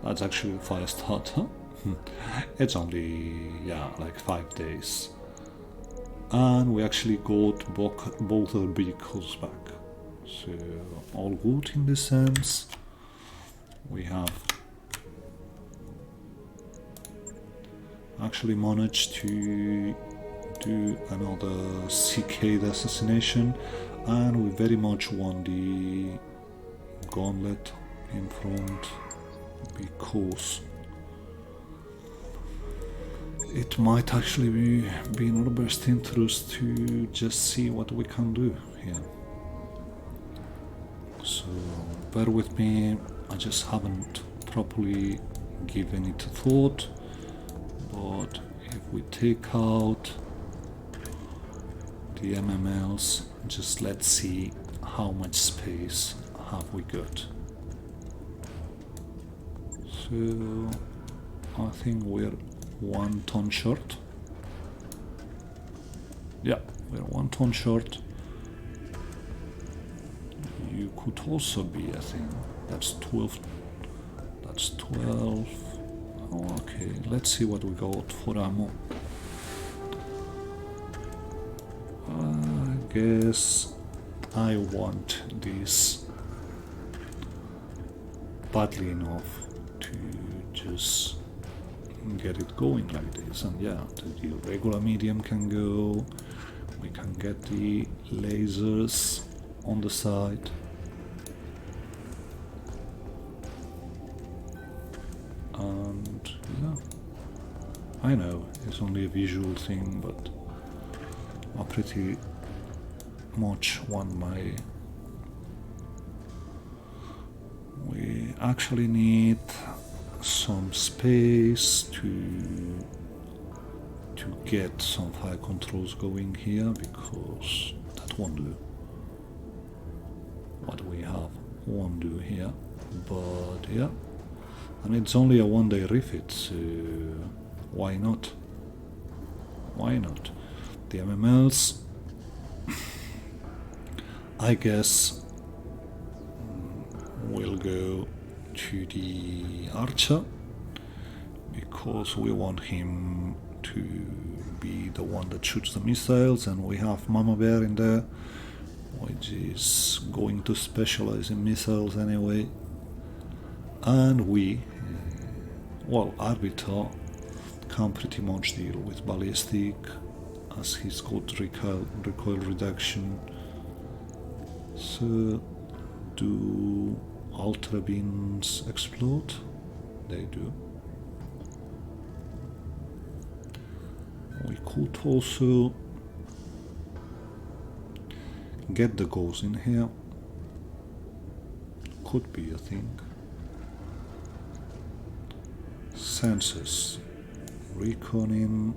That's actually a fire starter. It's only like 5 days. And we actually got both our vehicles back. So all good in this sense. We have actually managed to do another Cicada assassination, and we very much won the gauntlet in front because it might actually be in our best interest to just see what we can do here. So bear with me, I just haven't properly given it a thought, but if we take out the MMLs, just let's see how much space have we got. So I think we're 1 ton short. Yeah, we're 1 ton short. You could also be, I think, that's 12. That's 12. Oh, okay, let's see what we got for ammo. I guess I want this badly enough to just get it going like this, and yeah, the regular medium can go. We can get the lasers on the side. And yeah, I know it's only a visual thing, but I pretty much want my... We actually need some space to get some fire controls going here, because that won't do. What we have won't do here, but yeah, and it's only a one-day refit, so why not? Why not? The MMLs, I guess, will go to the archer, because we want him to be the one that shoots the missiles, and we have Mama Bear in there, which is going to specialize in missiles anyway. And we, well, Arbiter can pretty much deal with ballistic, as he's got recoil reduction. So, do ultra beams explode? They do. We could also get the ghosts in here. Could be a thing. Sensors. Reconning.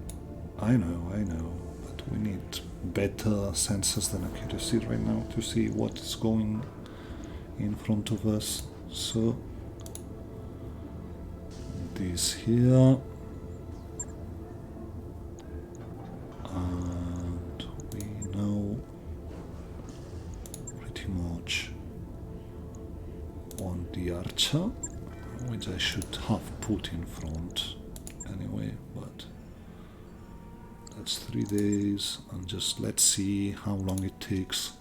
I know, but we need better sensors than accuracy right now to see what's going in front of us. So, this here. And we know pretty much on the archer, which I should have put in front anyway, but that's 3 days, and just let's see how long it takes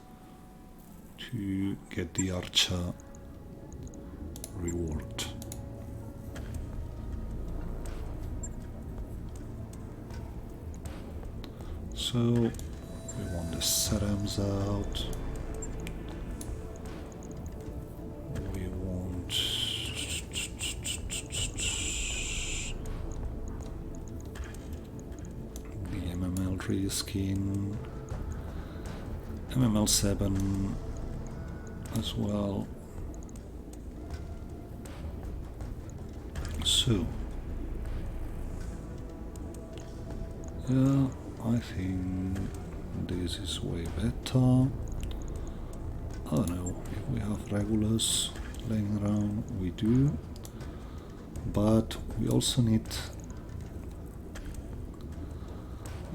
to get the archer reworked. So we want the serums out. We want the MML reskin, MML 7 as well. So yeah, I think this is way better. I don't know if we have regulars laying around. We do, but we also need.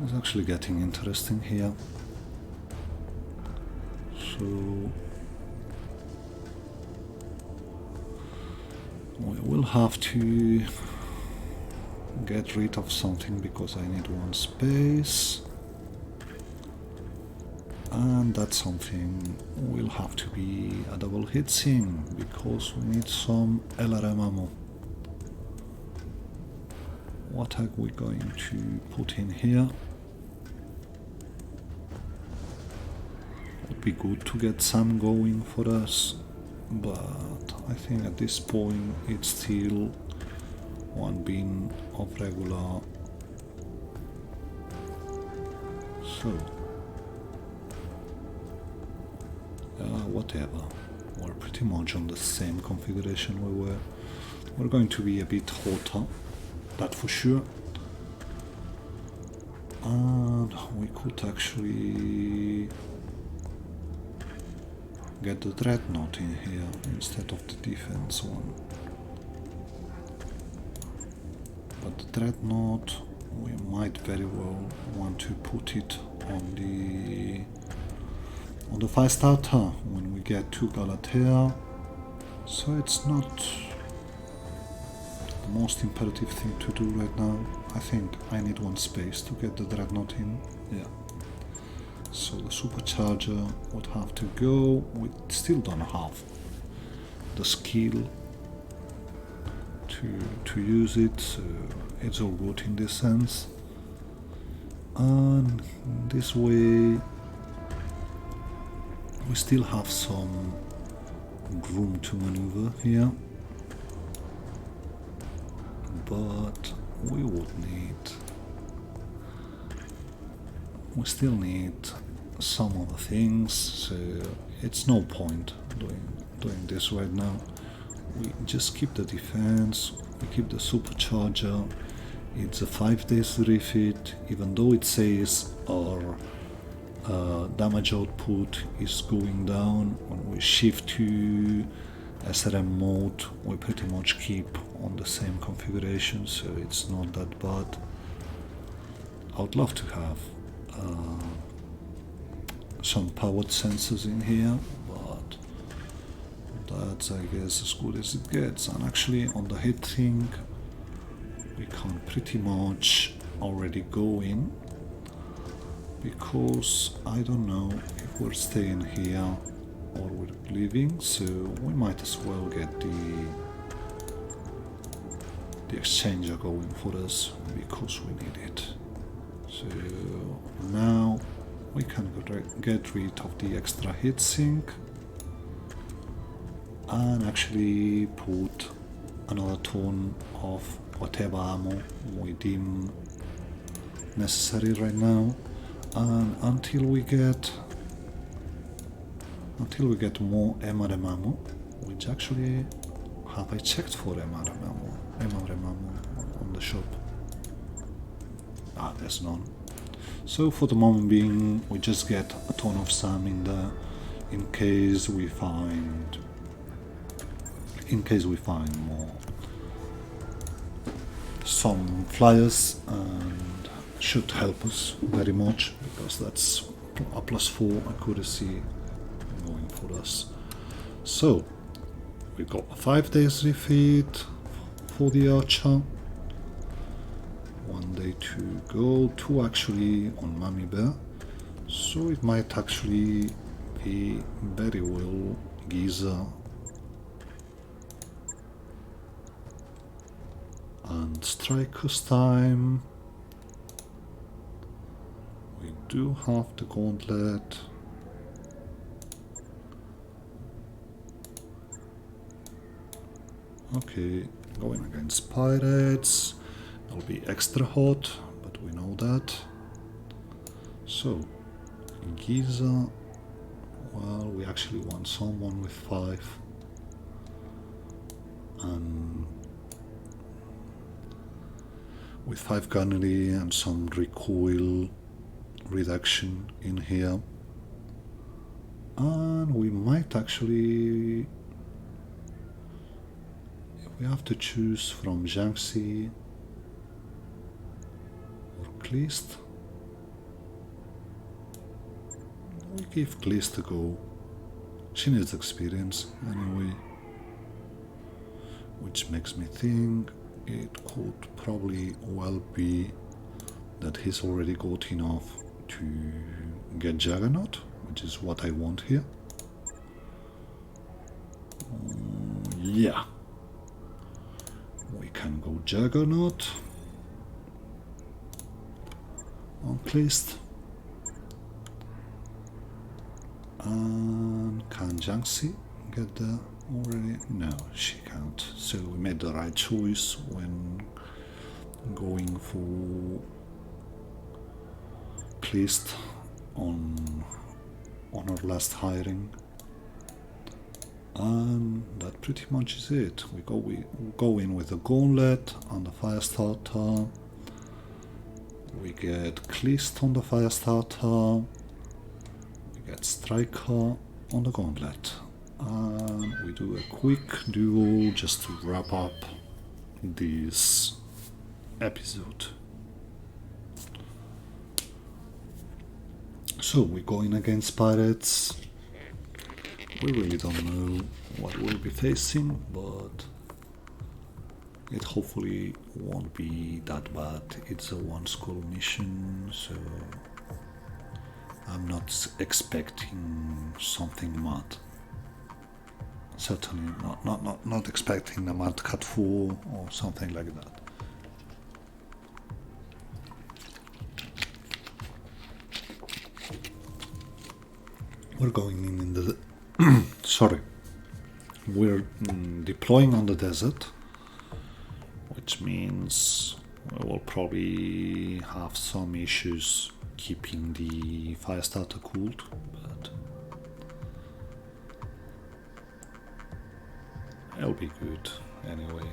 It's actually getting interesting here. So we will have to get rid of something, because I need one space, and that something will have to be a double heatsink, because we need some LRM ammo. What are we going to put in here? Would be good to get some going for us, but I think at this point it's still one bin of regular. So whatever, we're pretty much on the same configuration we were. We're going to be a bit hotter, that for sure, and we could actually get the Treadnought in here instead of the defense one. But the Treadnought, we might very well want to put it on the 5-starter when we get to Galatea, so it's not the most imperative thing to do right now. I think I need one space to get the Dreadnought in, yeah. So the supercharger would have to go. We still don't have the skill to use it, so it's all good in this sense. And this way we still have some room to maneuver here, but we still need some other things, so it's no point doing this right now. We just keep the defense, we keep the supercharger. It's a 5 days refit, even though it says our damage output is going down. When we shift to SRM mode, we pretty much keep on the same configuration, so it's not that bad. I would love to have some powered sensors in here, but that's, I guess, as good as it gets. And actually on the hit thing, we can pretty much already go in, because I don't know if we're staying here or we're leaving, so we might as well get the exchanger going for us, because we need it. So now we can get rid of the extra heatsink and actually put another ton of whatever ammo we deem necessary right now, and until we get more MRM ammo, which actually, have I checked for MRM ammo on the shop? Ah, there's none. So for the moment being, we just get a ton of SAM in there in case we find more. Some flyers, and should help us very much, because that's a +4 accuracy going for us. So we got a 5 days refit for the Archer, 1 day to go, 2 actually on Mummy Bear, so it might actually be very well Giza and Strikers time. We do have the Gauntlet. Okay, going against Pirates. It'll be extra hot, but we know that. So, Giza. Well, we actually want someone with 5. And with 5 gunnery and some recoil reduction in here. And we might actually, if we have to choose from Jiangxi or Kleist, we give Kleist a go. She needs experience anyway, which makes me think it could probably well be that he's already got enough to get Juggernaut, which is what I want here. Yeah, we can go Juggernaut on Kleist. And can Jiangxi get there already? No, she can't. So we made the right choice when going for Kleist on our last hiring. And that pretty much is it. We go in with the Gauntlet on the Firestarter. We get Kleist on the Firestarter. We get Striker on the Gauntlet. And we do a quick duel just to wrap up this episode. So we're going against Pirates. We really don't know what we'll be facing, but it hopefully won't be that bad. It's a 1 school mission, so I'm not expecting something mad. Certainly not expecting a mad cat 4 or something like that. We're going in the sorry, we're deploying on the desert, which means we will probably have some issues keeping the Firestarter cooled, but it'll be good anyway.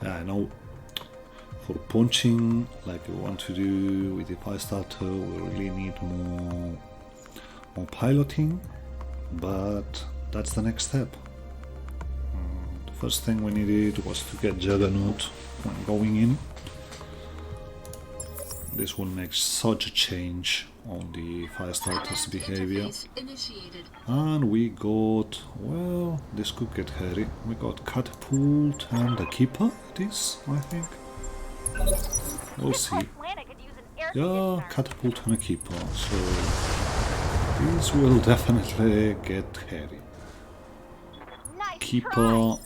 Yeah, I know. For punching, like we want to do with the fire starter, we really need more piloting, but that's the next step. The first thing we needed was to get Juggernaut when going in. This will make such a change on the fire starter's behavior. And we got, well, this could get hairy. We got Catapult and a Keeper, it is, I think. We'll This see. whole planet could use an air Yeah, conditioner. Catapult and a Keeper, so these will definitely get hairy. Nice Keeper try.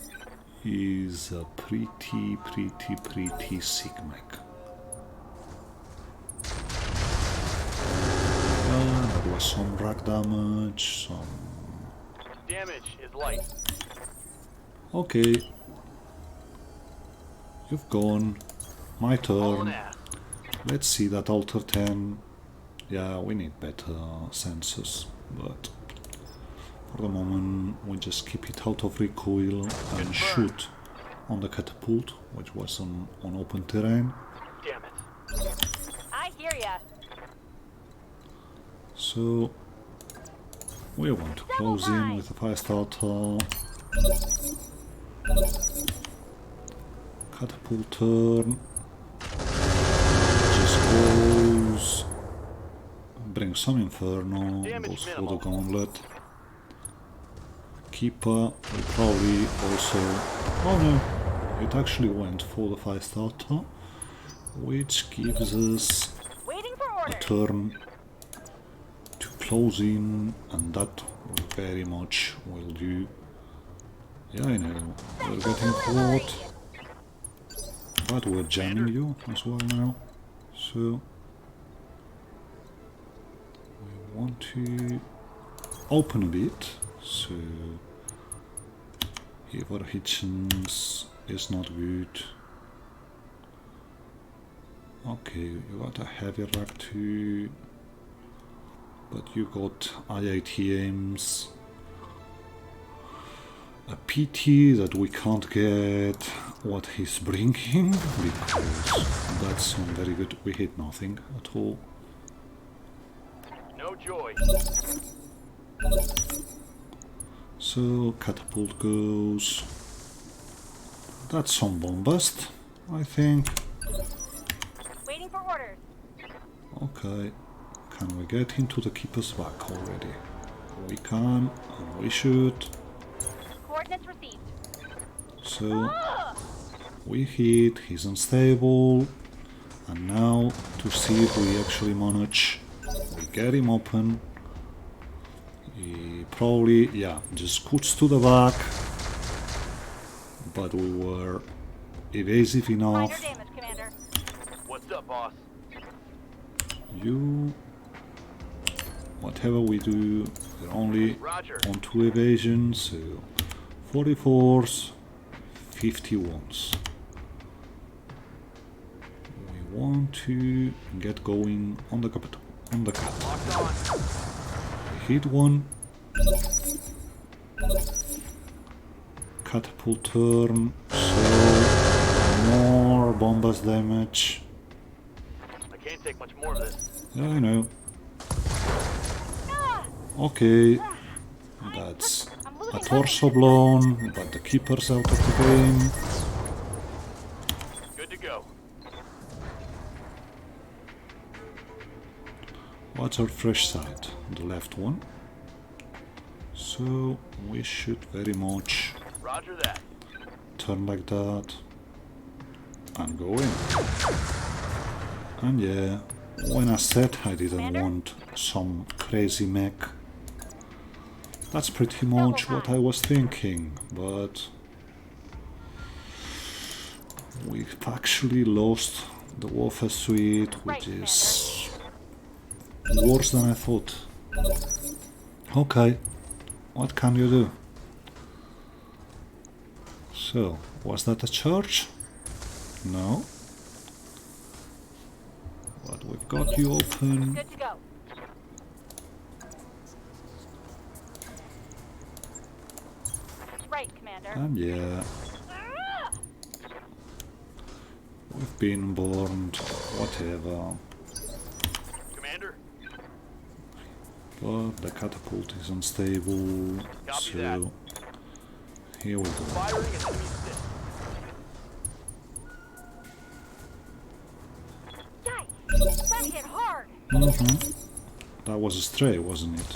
is a pretty sick mech. There was some rack damage, some... Damage is light. Okay. You've gone. My Hauling turn. ass. Let's see that Alter 10. Yeah, we need better sensors, but for the moment we just keep it out of recoil and shoot on the catapult, which was on open terrain. Damn it. I hear ya. So we want to close in with a fire starter. Catapult turn. Just goes. Bring some Inferno. Damage Goes for the minimal. gauntlet. Keeper will probably also. Oh no! It actually went for the fire starter, which gives us Waiting for a orders. turn to close in, and that very much will do. Yeah, I know, we're getting caught, but we're jamming you as well now, so we want to open a bit, so Ivor Hitchens is not good. Okay, you got a heavy rack too, but you got IATMs, a PT that we can't get what he's bringing because that's not very good. We hit nothing at all. No joy. So catapult goes. That's some bombast, I think. Waiting for orders. Okay, can we get into the keeper's back already? We can, and we should. Coordinates received. So we hit, he's unstable, and now to see if we actually manage, we get him open. He probably, yeah, just scoots to the back, but we were evasive Minor enough. damage, Commander. What's up, boss? You, whatever we do, we're only Roger. on 2 evasions, so 44s, 51s. We want to get going on the capital, on the cat. Locked on. We hit one. Catapult turn, so more bombast damage. I can't take much more of this. Yeah, I know. Okay, that's I'm a losing torso blown, but the keeper's out of the game. Good to go. What's our fresh side? The left one. So we should very much Roger that. turn like that and go in. And yeah, when I said I didn't want some crazy mech, that's pretty much what I was thinking, but we've actually lost the warfare suite, which is worse than I thought. Okay, what can you do? So, was that a church? No. But we've got you open. Good to go. Right, Commander. And yeah, been burned, whatever. Commander? But the catapult is unstable, Copy so that. here we go. Firing at enemy stick. Yikes! That hit hard. That was a stray, wasn't it?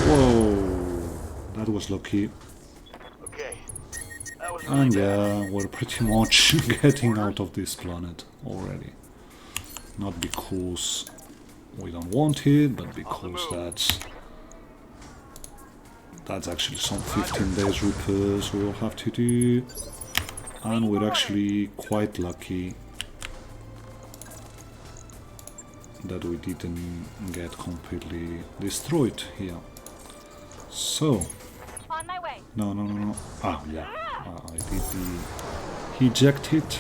Whoa, that was lucky. Okay. That was And yeah, we're pretty much getting out of this planet already. Not because we don't want it, but because that's actually some 15 days repairs we'll have to do. And we're actually quite lucky that we didn't get completely destroyed here. So, On my way. no. Ah, yeah, I did the eject it.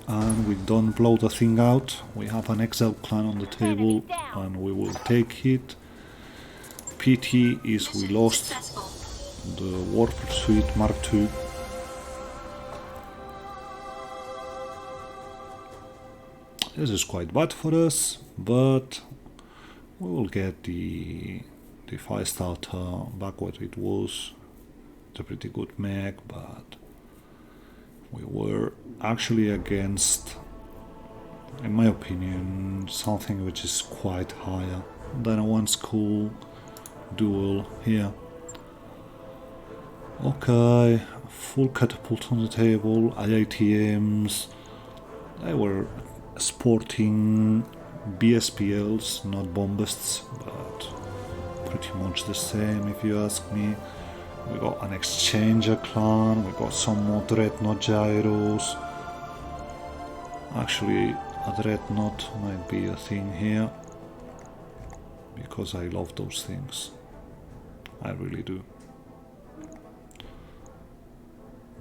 And we don't blow the thing out. We have an Excel clan on the table and we will take it. PT is we lost the Warfare Suite Mark II. This is quite bad for us, but we will get the fire starter back where it was. It's a pretty good mech, but we were actually against, in my opinion, something which is quite higher than a one school duel here. Okay, full catapult on the table, IATMs. They were sporting BSPLs, not bombists, but pretty much the same if you ask me. We got an exchanger clan, we got some more Dreadnought gyros. Actually, a Dreadnought might be a thing here, because I love those things. I really do.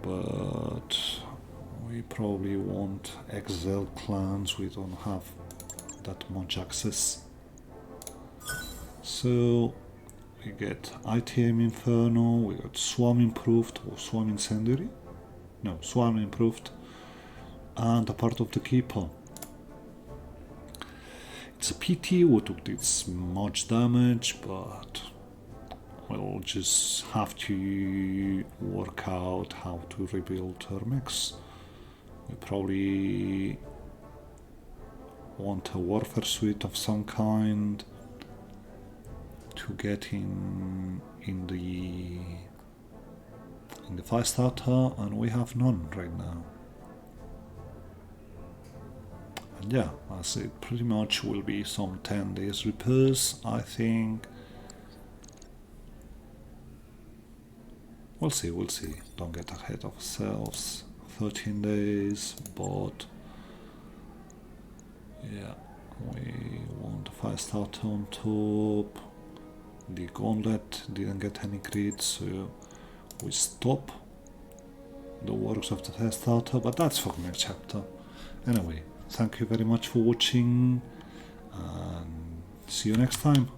But we probably want XL clans, we don't have that much access. So we get ITM Inferno, we got Swarm Improved or Swarm Incendiary. No, Swarm Improved, and a part of the Keeper. It's a PT who took this much damage, but we'll just have to work out how to rebuild our mechs. We probably want a warfare suite of some kind to get in the fire starter, and we have none right now. And yeah, as it pretty much will be some 10 days repairs, I think. We'll see. Don't get ahead of ourselves. 13 days, but yeah, we want a fire starter on top. The gauntlet didn't get any crits, so we stop the works of the fire starter, but that's for next chapter. Anyway, thank you very much for watching, and see you next time.